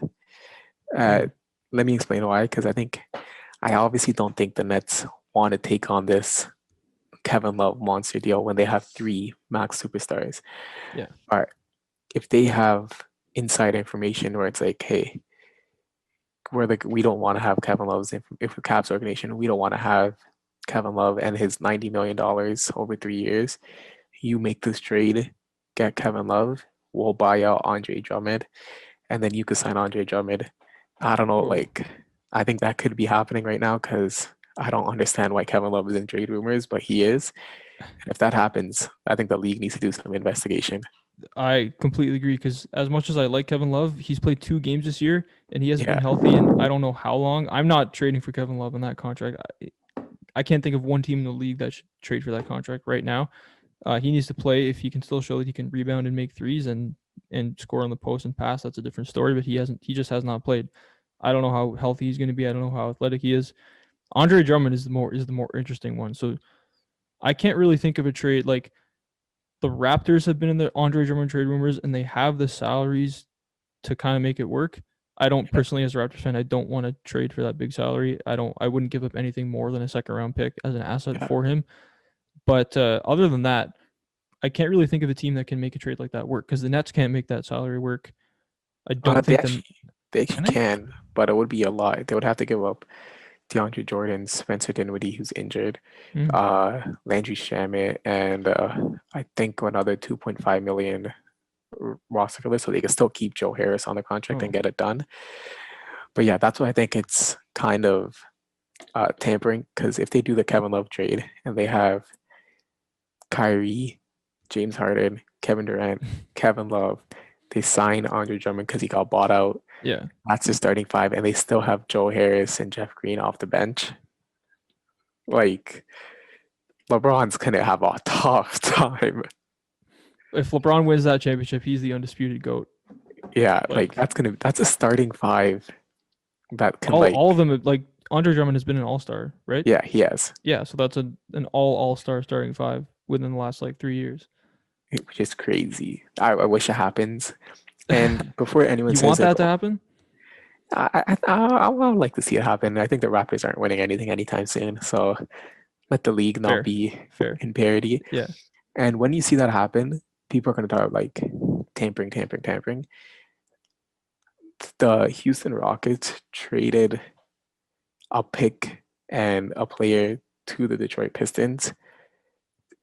Uh, Mm. Let me explain why. Because I obviously don't think the Nets want to take on this Kevin Love monster deal when they have three max superstars. Yeah, But if they have inside information where it's like, hey, we don't want to have Kevin Love's if we're Caps organization, we don't want to have Kevin Love and his $90 million over 3 years. You make this trade, get Kevin Love, we'll buy out Andre Drummond, and then you could sign Andre Drummond I don't know, Or like I think that could be happening right now because I don't understand why Kevin Love is in trade rumors, but he is. And if that happens, I think the league needs to do some investigation. I completely agree because as much as I like Kevin Love, he's played 2 games this year and he hasn't been Yeah. healthy and I don't know how long. I'm not trading for Kevin Love in that contract. I can't think of one team in the league that should trade for that contract right now. He needs to play. If he can still show that he can rebound and make threes and score on the post and pass, that's a different story. But he hasn't. He just has not played. I don't know how healthy he's going to be. I don't know how athletic he is. Andre Drummond is the more interesting one. So I can't really think of a trade like the Raptors have been in the Andre Drummond trade rumors and they have the salaries to kind of make it work. I don't Yeah. personally, as a Raptors fan, I don't want to trade for that big salary. I don't. I wouldn't give up anything more than a second round pick as an asset Yeah. for him. But other than that, I can't really think of a team that can make a trade like that work because the Nets can't make that salary work. I Uh, don't they think them. actually they Can actually they? can, but it would be a lot. They would have to give up DeAndre Jordan, Spencer Dinwiddie, who's injured, Mm. Landry Shamet, and I think another 2.5 million roster filler, so they can still keep Joe Harris on the contract and Oh, get it done. But yeah, that's why I think it's kind of tampering because if they do the Kevin Love trade and they have Kyrie, James Harden, Kevin Durant, Kevin Love, they sign Andre Drummond because he got bought out. yeah. That's the starting five, and they still have Joe Harris and Jeff Green off the bench. Like LeBron's gonna have a tough time. If LeBron wins that championship, he's the undisputed goat. Yeah, like Like that's a starting five that can all of like them. Like Andre Drummond has been an All Star, right? yeah, he has, Yeah. So that's an All Star starting five within the last like 3 years. which is crazy. I wish it happens. And before anyone You says want like, that to happen? I would like to see it happen. I think the Raptors aren't winning anything anytime soon, so let the league not Fair, be fair. in parity. Yeah. And when you see that happen, people are going to talk like tampering, tampering, tampering. The Houston Rockets traded a pick and a player to the Detroit Pistons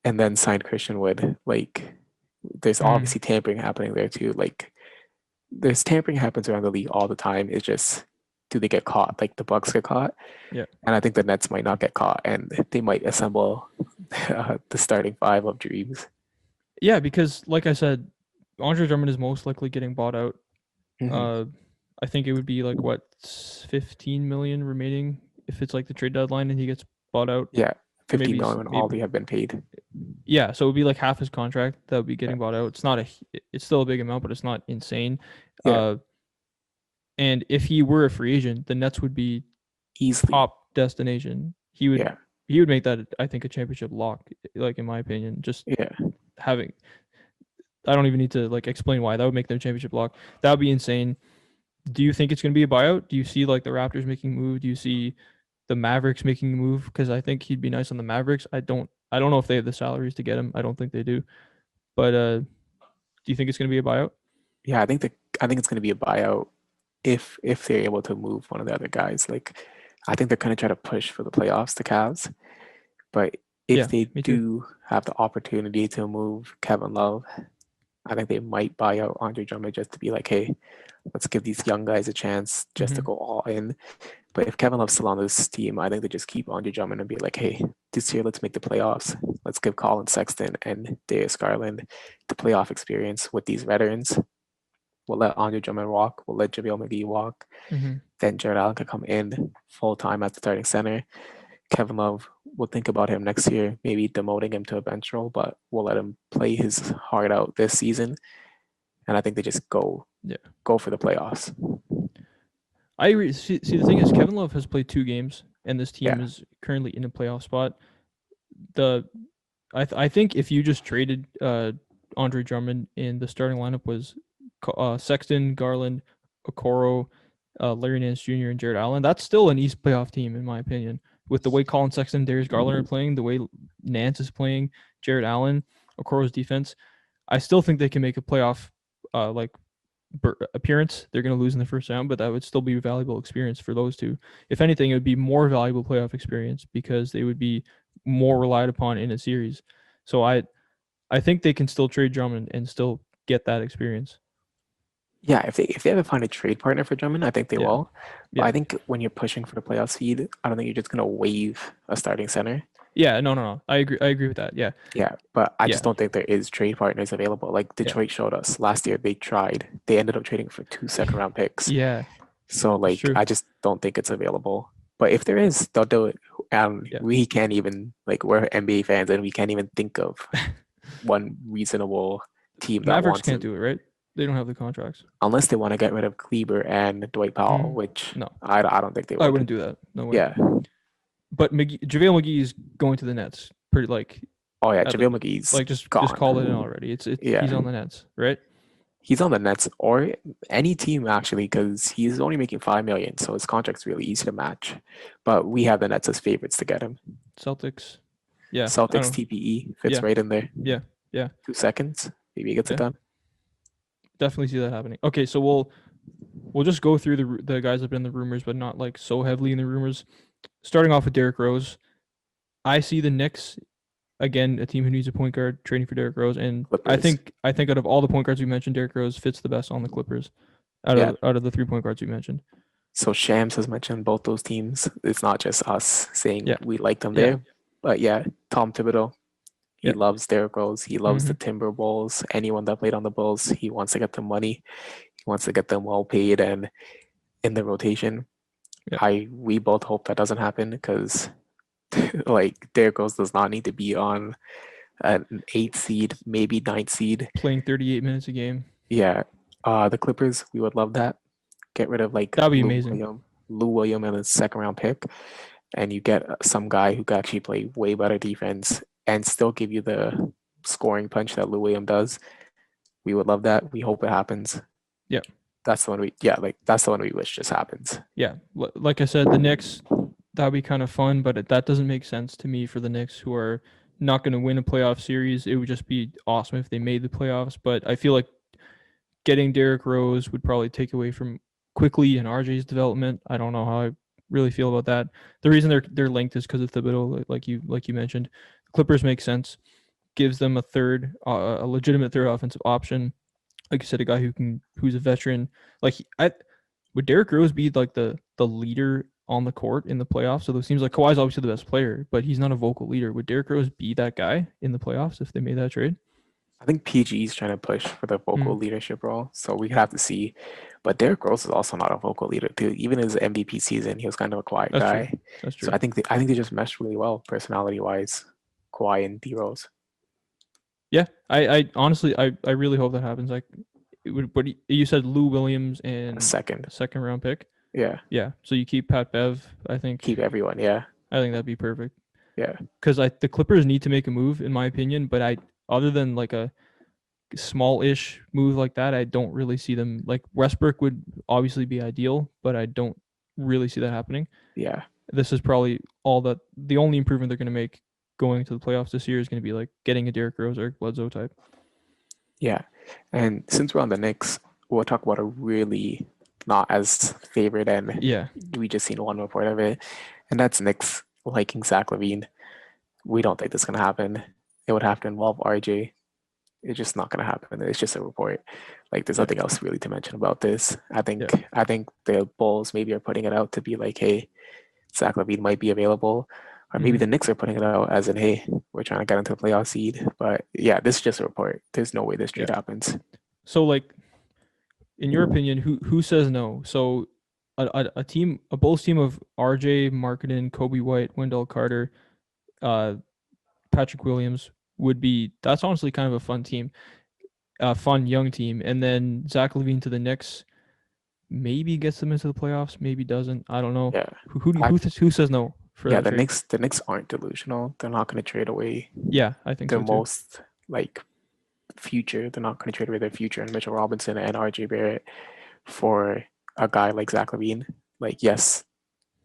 and then signed Christian Wood. Like, there's Mm. obviously tampering happening there too. Like, there's tampering happens around the league all the time. It's just, do they get caught? Like, the Bucks get caught. Yeah. And I think the Nets might not get caught and they might assemble the starting five of dreams. Yeah, because like I said, Andre Drummond is most likely getting bought out. Mm-hmm. Uh, I think it would be like what 15 million remaining if it's like the trade deadline and he gets bought out. Yeah, 50 Maybe million all maybe they have been paid. yeah. So it would be like half his contract that would be Yeah, getting bought out. It's not a it's still a big amount, but it's not insane. yeah, Uh, and if he were a free agent, the Nets would be easily. top destination. Yeah, He would make that I think a championship lock. Like in my opinion, just yeah, having I don't even need to like explain why that would make them a championship lock. That would be insane. Do you think it's going to be a buyout? Do you see like the Raptors making a move? Do you see the Mavericks making a move? Because I think he'd be nice on the Mavericks. I don't know if they have the salaries to get him. I don't think they do. But do you think it's going to be a buyout? yeah. I think it's going to be a buyout if they're able to move one of the other guys. Like, I think they're going to try to push for the playoffs, the Cavs. But if Yeah, they me too. do have the opportunity to move Kevin Love, I think they might buy out Andre Drummond just to be like, hey, let's give these young guys a chance just to Hmm. go all in. But if Kevin Love's still on this team, I think they just keep Andre Drummond and be like, hey, this year let's make the playoffs. Let's give Colin Sexton and Darius Garland the playoff experience with these veterans. We'll let Andre Drummond walk. We'll let JaVale McGee walk. Hmm. Then Jared Allen could come in full time as the starting center. Kevin Love, we'll think about him next year, maybe demoting him to a bench role, but we'll let him play his heart out this season. And I think they just Yeah, go for the playoffs. I agree. See, the thing is, Kevin Love has played 2 games, and this team Yeah, is currently in a playoff spot. The I think if you just traded Andre Drummond in the starting lineup was Sexton, Garland, Okoro, Larry Nance Jr., and Jared Allen, that's still an East playoff team in my opinion. With the way Colin Sexton, Darius Garland are playing, the way Nance is playing, Jared Allen, Okoro's defense, I still think they can make a playoff like appearance. They're going to lose in the first round, but that would still be a valuable experience for those two. If anything, it would be more valuable playoff experience because they would be more relied upon in a series. So I think they can still trade Drummond and still get that experience. Yeah, if they ever find a trade partner for Drummond, I think they Yeah, will. But yeah, I think when you're pushing for the playoff seed, I don't think you're just gonna waive a starting center. yeah. No, no, no. I agree. I agree with that. Yeah, Yeah, but I just yeah, don't think there is trade partners available. Like yeah, Detroit showed us last year, they tried. They ended up trading for 2 second round picks. yeah. So It's like true. I just don't think it's available. But if there is, they'll do it. And Yeah, we can't even like we're NBA fans and we can't even think of one reasonable team that Mavericks wants can't him do it, right? They don't have the contracts. unless they want to get rid of Kleber and Dwight Powell, Mm, which no, I don't think they I would. wouldn't do that. No way. Yeah. But JaVale McGee is going to the Nets. Pretty like Oh yeah, at the, JaVale McGee's like just call it in gone. already. It's Yeah. he's on the Nets, right? He's on the Nets or any team actually, because he's only making 5 million, so his contract's really easy to match. But we have the Nets as favorites to get him. Celtics. Yeah, I Celtics don't. TPE fits Yeah, right in there. yeah, yeah, 2 seconds, maybe he gets it yeah. done. Definitely see that happening. Okay, so we'll just go through the guys that have been in the rumors, but not like so heavily in the rumors. Starting off with Derrick Rose, I see the Knicks again, a team who needs a point guard trading for Derrick Rose, and I Clippers. think I think out of all the point guards we mentioned, Derrick Rose fits the best on the Clippers Yeah. out of the 3 point guards we mentioned. So Shams has mentioned both those teams. It's not just us saying Yeah, we like them yeah, there. But yeah, Tom Thibodeau, he yeah. loves Derrick Rose. He loves the Mm-hmm. Timberwolves. Anyone that played on the Bulls, he wants to get them money. He wants to get them well paid and in the rotation. Yeah, We both hope that doesn't happen because like Derrick Rose does not need to be on an 8 seed, maybe 9 seed. playing 38 minutes a game. Yeah. The Clippers, we would love that. Get rid of like That'd be amazing. Lou William and a 2nd round pick, and you get some guy who could actually play way better defense and still give you the scoring punch that Lou William does. We would love that. We hope it happens. Yeah, That's the one we yeah, like that's the one we wish just happens. yeah. Like I said, the Knicks, that'd be kind of fun, but that doesn't make sense to me for the Knicks, who are not going to win a playoff series. It would just be awesome if they made the playoffs, but I feel like getting Derrick Rose would probably take away from quickly and RJ's development. I don't know how I really feel about that. The reason they're linked is because of Thibodeau, like you mentioned. Clippers make sense. Gives them a legitimate third offensive option. Like you said, a guy who's a veteran. Would Derrick Rose be like the leader on the court in the playoffs? So it seems like Kawhi's obviously the best player, but he's not a vocal leader. Would Derrick Rose be that guy in the playoffs if they made that trade? I think PG is trying to push for the vocal Mm, leadership role, so we have to see. But Derrick Rose is also not a vocal leader too. Even his MVP season, he was kind of a quiet that's true. guy. That's So true. I think they just meshed really well personality wise, Kawhi and D Rose. Yeah, I honestly, I really hope that happens. Like, it would, but you said Lou Williams A and second, a second round pick. yeah, Yeah, so you keep Pat Bev. keep everyone, yeah, I think that'd be perfect yeah, because the Clippers need to make a move in my opinion. But other than like a small-ish move like that, I don't really see them. Like Westbrook would obviously be ideal, but I don't really see that happening. yeah, This is probably the only improvement they're going to make going to the playoffs this year is going to be like getting a Derrick Rose or Bledsoe type. yeah. And since we're on the Knicks, we'll talk about a really not as favorite, and Yeah, we just seen one report of it, and that's Knicks liking Zach LaVine. We don't think this is gonna happen. It would have to involve RJ. It's just not gonna happen. It's just a report. Like there's yeah, nothing else really to mention about this. yeah. I think the Bulls maybe are putting it out to be like, hey, Zach LaVine might be available. Or maybe Hmm. the Knicks are putting it out as in, hey, we're trying to get into the playoff seed. But yeah, this is just a report. There's no way this Yeah. trade happens. So like in your opinion, who says no? So a team, a Bulls team of RJ, Markkinen, Kobe White, Wendell Carter, uh, Patrick Williams would be. That's honestly kind of a fun team, a fun young team. And then Zach LaVine to the Knicks maybe gets them into the playoffs, maybe doesn't. I don't know. Yeah. I, Who says no for yeah, that trade? The Knicks aren't delusional. They're not gonna trade away Yeah, I think their so too. most like future. They're not gonna trade away their future and Mitchell Robinson and RJ Barrett for a guy like Zach LaVine. Like, yes,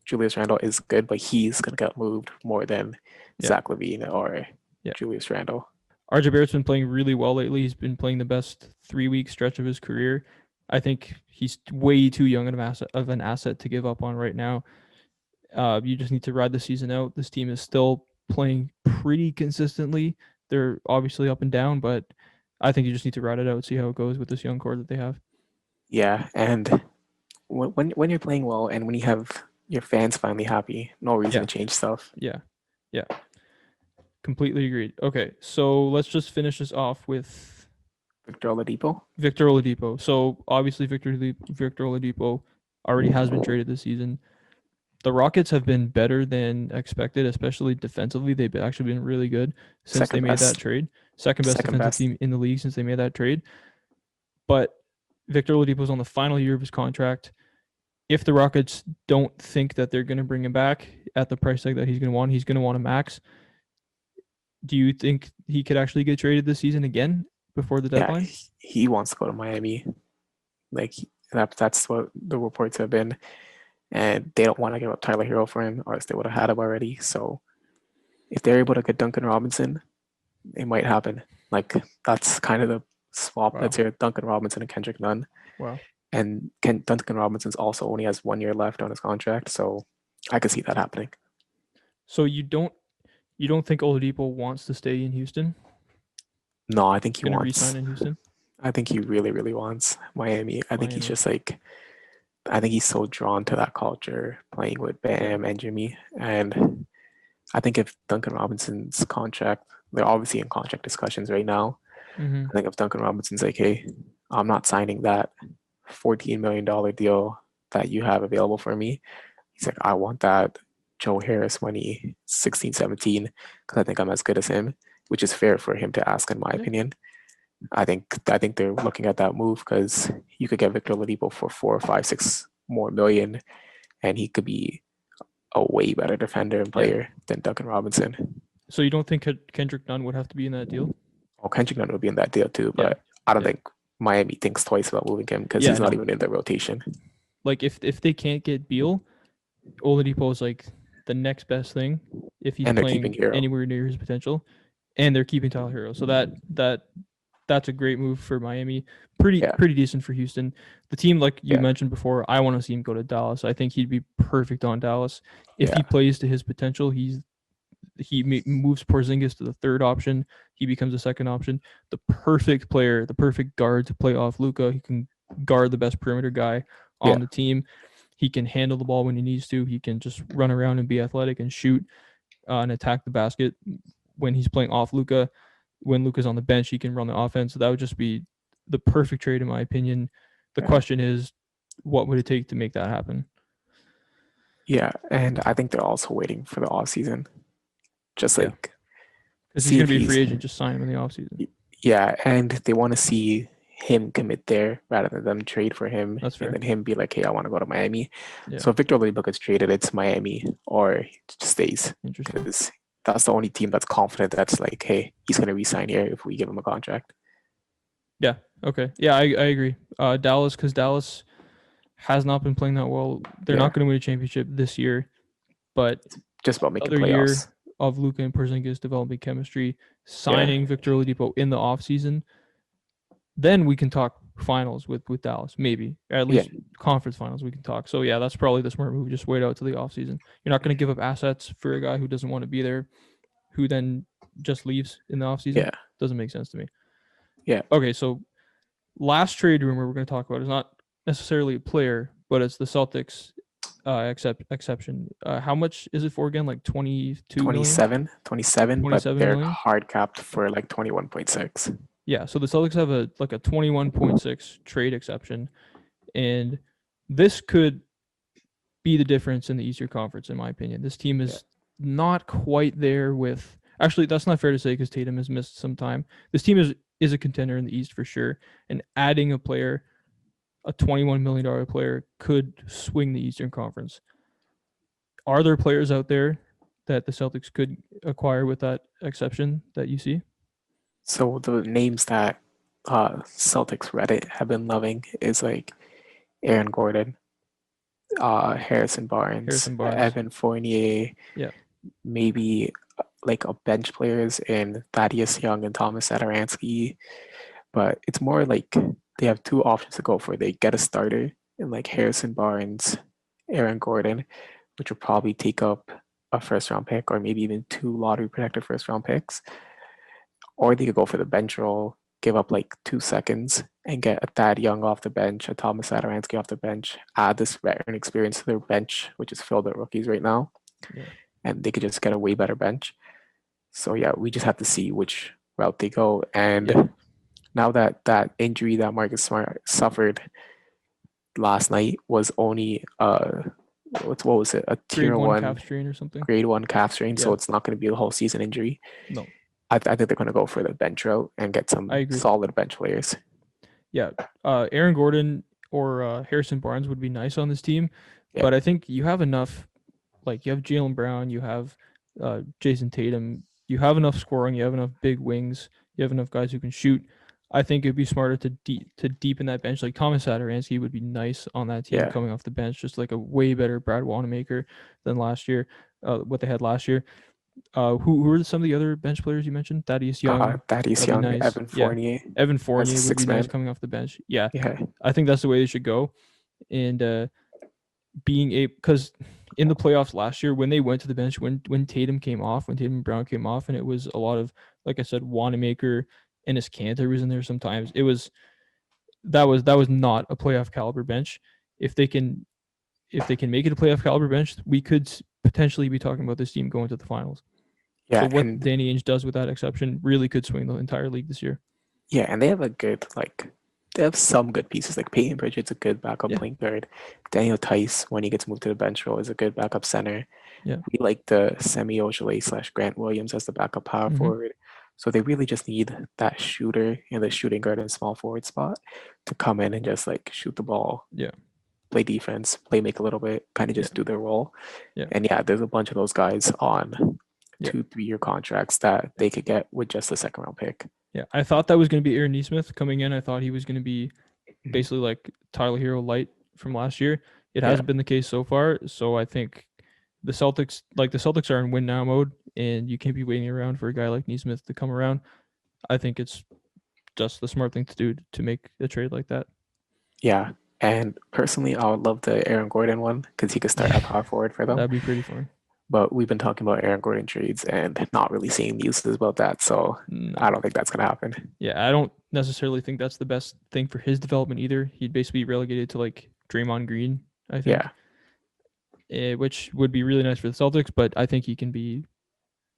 Julius Randle is good, but he's gonna get moved more than Yeah, Zach LaVine or yeah. Julius Randle. RJ Barrett's been playing really well lately. He's been playing the best 3 week stretch of his career. I think he's way too young of an asset to give up on right now. You just need to ride the season out. This team is still playing pretty consistently. They're obviously up and down, but I think you just need to ride it out, see how it goes with this young core that they have. Yeah, and when you're playing well and when you have your fans finally happy, no reason Yeah, to change stuff. yeah, yeah. Completely agreed. Okay, so let's just finish this off with Victor Oladipo. Victor Oladipo. So obviously Victor Oladipo already has been traded this season. The Rockets have been better than expected, especially defensively. They've actually been really good since they Second made that best. trade. Second best Second defensive best. team in the league since they made that trade. But Victor Oladipo's on the final year of his contract. If the Rockets don't think that they're going to bring him back at the price tag that he's going to want a max. Do you think he could actually get traded this season again before the Yeah, deadline? he wants to go to Miami. Like that's what the reports have been, and they don't want to give up Tyler Hero for him, or else they would have had him already. So if they're able to get Duncan Robinson, it might happen. Like that's kind of the swap Wow. that's here: Duncan Robinson and Kendrick Nunn. Wow. And Duncan Robinson's also only has 1 year left on his contract, so I could see that happening. So you don't think Oladipo wants to stay in Houston? No, I think he Going to re-sign wants. in Houston? I think he really, really wants Miami. I think he's Miami. just like. I think he's so drawn to that culture, playing with Yeah. Bam and Jimmy. And I think if Duncan Robinson's contract, they're obviously in contract discussions right now. Mm-hmm. I think if Duncan Robinson's like, hey, I'm not signing that $14 million deal that you have available for me, he's like, I want that Joe Harris money 16, 17, because I think I'm as good as him, which is fair for him to ask, in my Yeah. opinion. I think they're looking at that move because you could get Victor Oladipo for 4, 5, 6 more million, and he could be a way better defender and Yeah. player than Duncan Robinson. So you don't think Kendrick Nunn would have to be in that deal? Well, Kendrick Nunn would be in that deal too, Yeah. but I don't Yeah. think Miami thinks twice about moving him because Yeah. he's not No. even in the rotation. Like if they can't get Beal, Oladipo is like the next best thing if he's And they're keeping playing Hero. anywhere near his potential, and they're keeping Tyler Hero. So that's a great move for Miami. Pretty Yeah, pretty decent for Houston. The team, like you yeah, mentioned before, I want to see him go to Dallas. I think he'd be perfect on Dallas if yeah, he plays to his potential. He moves Porzingis to the third option. He becomes a second option. The perfect player, the perfect guard to play off Luka. He can guard the best perimeter guy yeah, on the team. He can handle the ball when he needs to. He can just run around and be athletic and shoot and attack the basket when he's playing off Luka. When Luka's on the bench, he can run the offense. So that would just be the perfect trade, in my opinion. The yeah. question is, what would it take to make that happen? Yeah, and I think they're also waiting for the off season, just Yeah, like because he's see going if to be a he's free agent. Just sign him in the offseason. yeah, and they want to see him commit there rather than them trade for him That's and fair. then him be like, hey, I want to go to Miami. Yeah, So if Victor Oladipo gets traded, it's Miami or he just stays interesting. because that's the only team that's confident that's like, hey, he's going to resign here if we give him a contract. Yeah. Okay. Yeah, I agree. Dallas, because Dallas has not been playing that well. They're Yeah, not going to win a championship this year, but just about making another year playoffs. of Luka and Porzingis developing chemistry, Yeah, signing Victor Oladipo in the offseason, then we can talk finals with Dallas, maybe. Or at yeah, least conference finals we can talk. So yeah, that's probably the smart move. Just wait out to the offseason. You're not going to give up assets for a guy who doesn't want to be there, who then just leaves in the offseason. yeah, Doesn't make sense to me. yeah. Okay, so last trade rumor we're going to talk about is not necessarily a player, but it's the Celtics exception. How much is it for again? Like 22 million, 27, but 27 they're million? hard capped for like 21.6. Yeah, so the Celtics have a 21.6 trade exception, and this could be the difference in the Eastern Conference, in my opinion. This team Yeah. is not quite there with. Actually, that's not fair to say because Tatum has missed some time. This team is a contender in the East for sure, and adding a player, a $21 million player, could swing the Eastern Conference. Are there players out there that the Celtics could acquire with that exception that you see? So the names that Celtics Reddit have been loving is like Aaron Gordon, Harrison Barnes, Harrison Barnes. Evan Fournier, Yeah. maybe like a bench players in Thaddeus Young and Thomas Satoransky. But it's more like they have two options to go for. They get a starter in like Harrison Barnes, Aaron Gordon, which will probably take up a first round pick or maybe even two lottery protected first round picks. Or they could go for the bench role give up like 2 seconds and get a Thad Young off the bench, a Thomas Satoransky off the bench, add this veteran experience to their bench, which is filled with rookies right now, Yeah. and they could just get a way better bench. So yeah, we just have to see which route they go. And Yeah. now that injury that Marcus Smart suffered last night was only what was it, a Grade tier 1 one, calf strain or something. grade 1 calf strain, so Yeah. it's not going to be a whole season injury. No, I think they're going to go for the bench route and get I some agree. solid bench players. Yeah. Aaron Gordon or Harrison Barnes would be nice on this team, Yeah. but I think you have enough. Like you have Jaylen Brown, you have Jason Tatum, you have enough scoring, you have enough big wings, you have enough guys who can shoot. I think it'd be smarter to deepen that bench. Like Thomas Satoransky would be nice on that team Yeah. coming off the bench, just like a way better Brad Wanamaker than last year. What they had last year. Who were some of the other bench players you mentioned? Thaddeus Young. Thaddeus That'd be Young, nice. Evan Yeah. Fournier Evan as a Fournier would be six nice man. coming off the bench. Yeah. Yeah. I think that's the way they should go. And being a because in the playoffs last year when they went to the bench when Tatum came off, when Tatum and Brown came off, and it was a lot of, like I said, Wanamaker and his Cantor was in there sometimes. It was that was not a playoff caliber bench. If they can make it a playoff caliber bench, we could potentially be talking about this team going to the finals. Yeah. So what And Danny Ainge does with that exception really could swing the entire league this year. yeah, and they have a good they have some good pieces. Like Peyton Pritchard's a good backup Yeah. point guard. Daniel Tice, when he gets moved to the bench role, is a good backup center. Yeah. We like the Semi Ojeleye / Grant Williams as the backup power Mhm. forward. So they really just need that shooter in the shooting guard and small forward spot to come in and just like shoot the ball. Yeah. Play defense, play make a little bit, kind of just do their role. Yeah. And yeah, there's a bunch of those guys on Yeah. 2-3 year contracts that they could get with just a second round pick. Yeah, I thought that was going to be Aaron Nesmith coming in. I thought he was going to be basically like Tyler Hero light from last year. It hasn't been the case so far. So I think the Celtics are in win now mode, and you can't be waiting around for a guy like Nesmith to come around. I think it's just the smart thing to do to make a trade like that. Yeah. And personally, I would love the Aaron Gordon one because he could start at power forward for them. That'd be pretty fun. But we've been talking about Aaron Gordon trades and not really seeing news about that. So No. I don't think that's going to happen. Yeah, I don't necessarily think that's the best thing for his development either. He'd basically be relegated to like Draymond Green, I think. Yeah. Which would be really nice for the Celtics, but I think he can be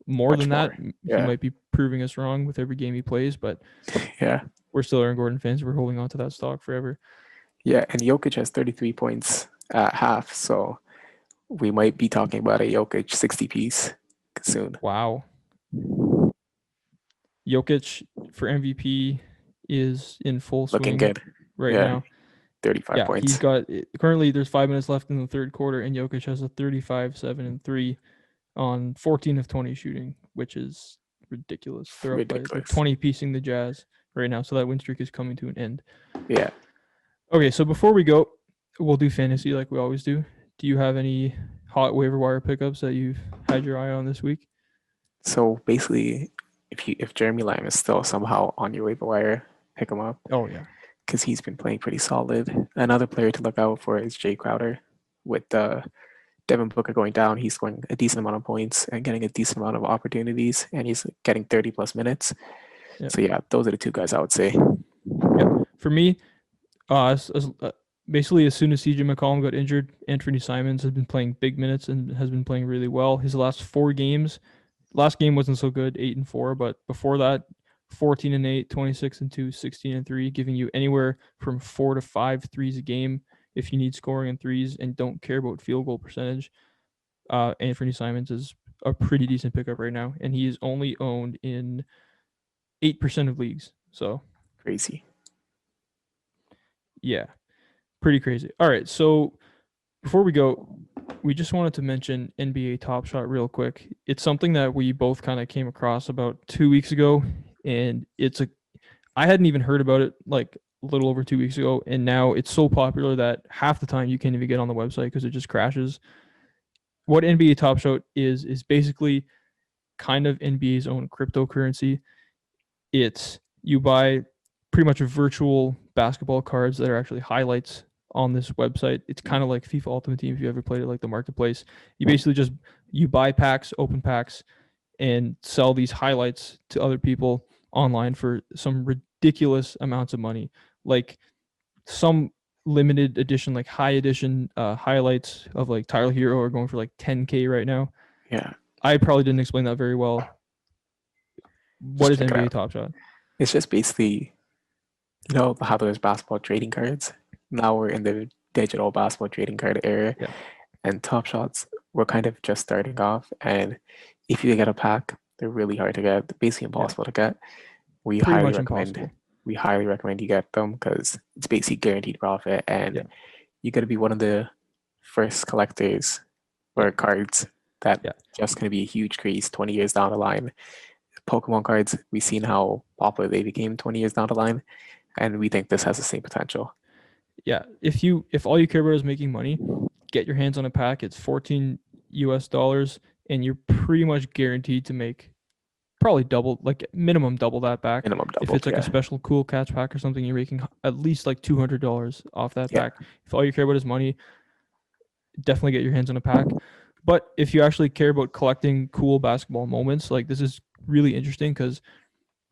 more Much than that. more. He Yeah. might be proving us wrong with every game he plays, but Yeah. we're still Aaron Gordon fans. We're holding on to that stock forever. Yeah. And Jokic has 33 points at half. So we might be talking about a Jokic 60 piece soon. Wow. Jokic for MVP is in full swing Looking good right Yeah. now. 35 Yeah, points. he's got currently there's 5 minutes left in the third quarter, and Jokic has a 35, 7, and 3 on 14 of 20 shooting, which is ridiculous. They're up by they're Ridiculous. 20 piecing the Jazz right now, so that win streak is coming to an end. Yeah. Okay, so before we go, we'll do fantasy like we always do. Do you have any hot waiver wire pickups that you've had your eye on this week? So basically, if Jeremy Lamb is still somehow on your waiver wire, pick him up Oh yeah. because he's been playing pretty solid. Another player to look out for is Jay Crowder. With Devin Booker going down, he's scoring a decent amount of points and getting a decent amount of opportunities, and he's getting 30 plus minutes. Yeah. So yeah, those are the two guys I would say. For me, basically as soon as CJ McCollum got injured, Anthony Simons has been playing big minutes and has been playing really well. His last 4 games, last game wasn't so good, 8-4, but before that, 14-8, 26-2, 16-3, giving you anywhere from 4 to 5 threes a game if you need scoring in threes and don't care about field goal percentage. Anthony Simons is a pretty decent pickup right now, and he is only owned in 8% of leagues. So Crazy. yeah, pretty crazy. All right, so before we go, we just wanted to mention NBA Top Shot real quick. It's something that we both kind of came across about 2 weeks ago, and I hadn't even heard about it like a little over 2 weeks ago, and now it's so popular that half the time you can't even get on the website because it just crashes. What NBA Top Shot is basically kind of NBA's own cryptocurrency. It's you buy pretty much virtual basketball cards that are actually highlights on this website. It's kind of like FIFA Ultimate Team if you ever played it, like the marketplace. You basically you buy packs, open packs, and sell these highlights to other people online for some ridiculous amounts of money, like some limited edition, like high edition highlights of like Tyler Hero are going for like 10K right now. Yeah, I probably didn't explain that very well. What just is check it NBA out. Top Shot? It's just basically, you know, how there's basketball trading cards. Now we're in the digital basketball trading card era, Yeah, and Top Shots we're kind of just starting off. And if you get a pack, they're really hard to get, basically yeah, impossible to get. We pretty highly much recommend impossible. we highly recommend you get them because it's basically guaranteed profit, and Yeah, you got to be one of the first collectors yeah, or cards that yeah, just going to be a huge craze 20 years down the line. Pokemon cards, we've seen how popular they became 20 years down the line, and we think this has the same potential. yeah. If all you care about is making money, get your hands on a pack. It's 14 US dollars, and you're pretty much guaranteed to make probably double, like minimum double that back. Minimum If double, it's like a yeah. special cool catch pack or something, you're making at least like $200 off that Yeah, pack. If all you care about is money, definitely get your hands on a pack. But if you actually care about collecting cool basketball moments, like this is really interesting because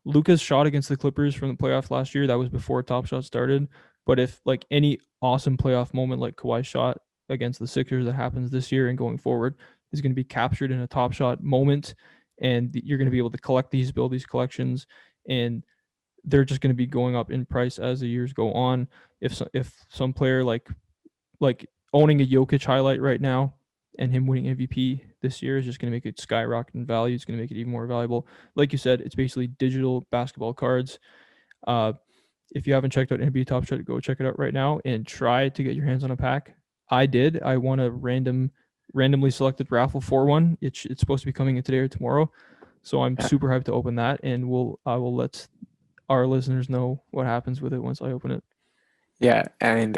Luka's shot against the Clippers from the playoff last year, that was before Top Shot started. But if like any awesome playoff moment like Kawhi's shot against the Sixers that happens this year and going forward is going to be captured in a Top Shot moment, and you're going to be able to collect these, build these collections, and they're just going to be going up in price as the years go on. If some player like owning a Jokic highlight right now and him winning MVP this year is just going to make it skyrocket in value. It's going to make it even more valuable. Like you said, it's basically digital basketball cards. Uh, if you haven't checked out NBA Top Shot, go check it out right now and try to get your hands on a pack. I did. I won a randomly selected raffle for one. It's supposed to be coming in today or tomorrow, so I'm yeah, super hyped to open that, and I will let our listeners know what happens with it once I open it. yeah. And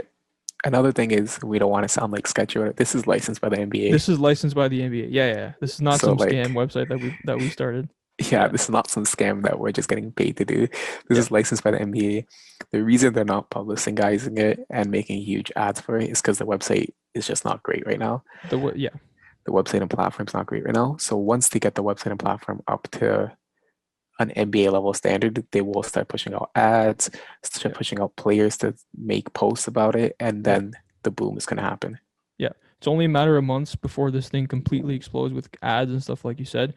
another thing is we don't want to sound like sketchy. This is licensed by the NBA, This is licensed by the NBA. Yeah, yeah. This is not so some scam like, website that we started. yeah, Yeah, this is not some scam that we're just getting paid to do. This yeah. is licensed by the NBA. The reason they're not publicizing it and making huge ads for it is because the website is just not great right now. Yeah, The website and platform's not great right now. So once they get the website and platform up to an NBA level standard, they will start pushing out ads, start yeah, pushing out players to make posts about it, and yeah, then the boom is going to happen. yeah. It's only a matter of months before this thing completely explodes with ads and stuff like you said.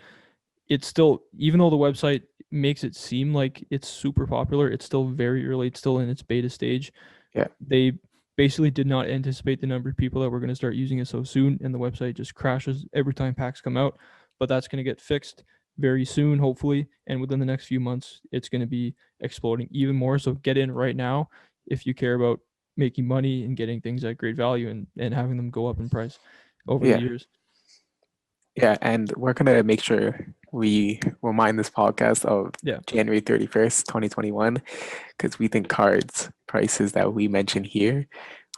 It's still, even though the website makes it seem like it's super popular, it's still very early. It's still in its beta stage. Yeah, They basically did not anticipate the number of people that were going to start using it so soon, and the website just crashes every time packs come out. But that's going to get fixed very soon, hopefully, and within the next few months, it's going to be exploding even more. So get in right now if you care about making money and getting things at great value and having them go up in price over the yeah, years. yeah. And we're going to make sure we remind this podcast of Yeah, January 31st, 2021, because we think cards prices that we mention here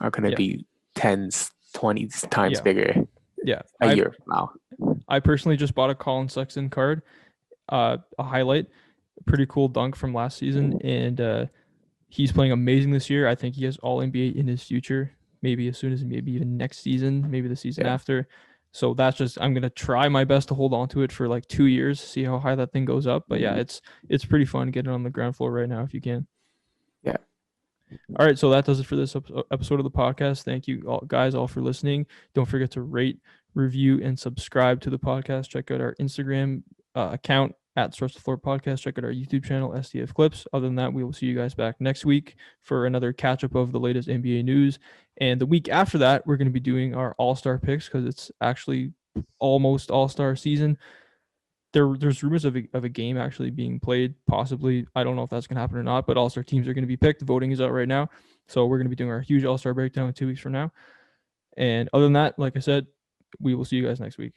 are going to yeah, be tens, 20 times yeah, bigger yeah. a I year from now. I personally just bought a Colin Sexton card, a highlight, pretty cool dunk from last season, and he's playing amazing this year. I think he has all NBA in his future, maybe as soon as maybe even next season, maybe the season Yeah, after. So that's just I'm gonna try my best to hold on to it for like 2 years, see how high that thing goes up. But yeah, it's pretty fun to get it on the ground floor right now if you can. yeah, All right, so that does it for this episode of the podcast. Thank you all, guys, all for listening. Don't forget to rate, review, and subscribe to the podcast. Check out our Instagram account at Source the Floor Podcast. Check out our YouTube channel, SDF Clips. Other than that, we will see you guys back next week for another catch up of the latest NBA news. And the week after that, we're going to be doing our All Star picks because it's actually almost All Star season. There's rumors of a game actually being played, possibly. I don't know if that's going to happen or not, but All Star teams are going to be picked. The voting is out right now. So we're going to be doing our huge All Star breakdown in 2 weeks from now. And other than that, like I said, we will see you guys next week.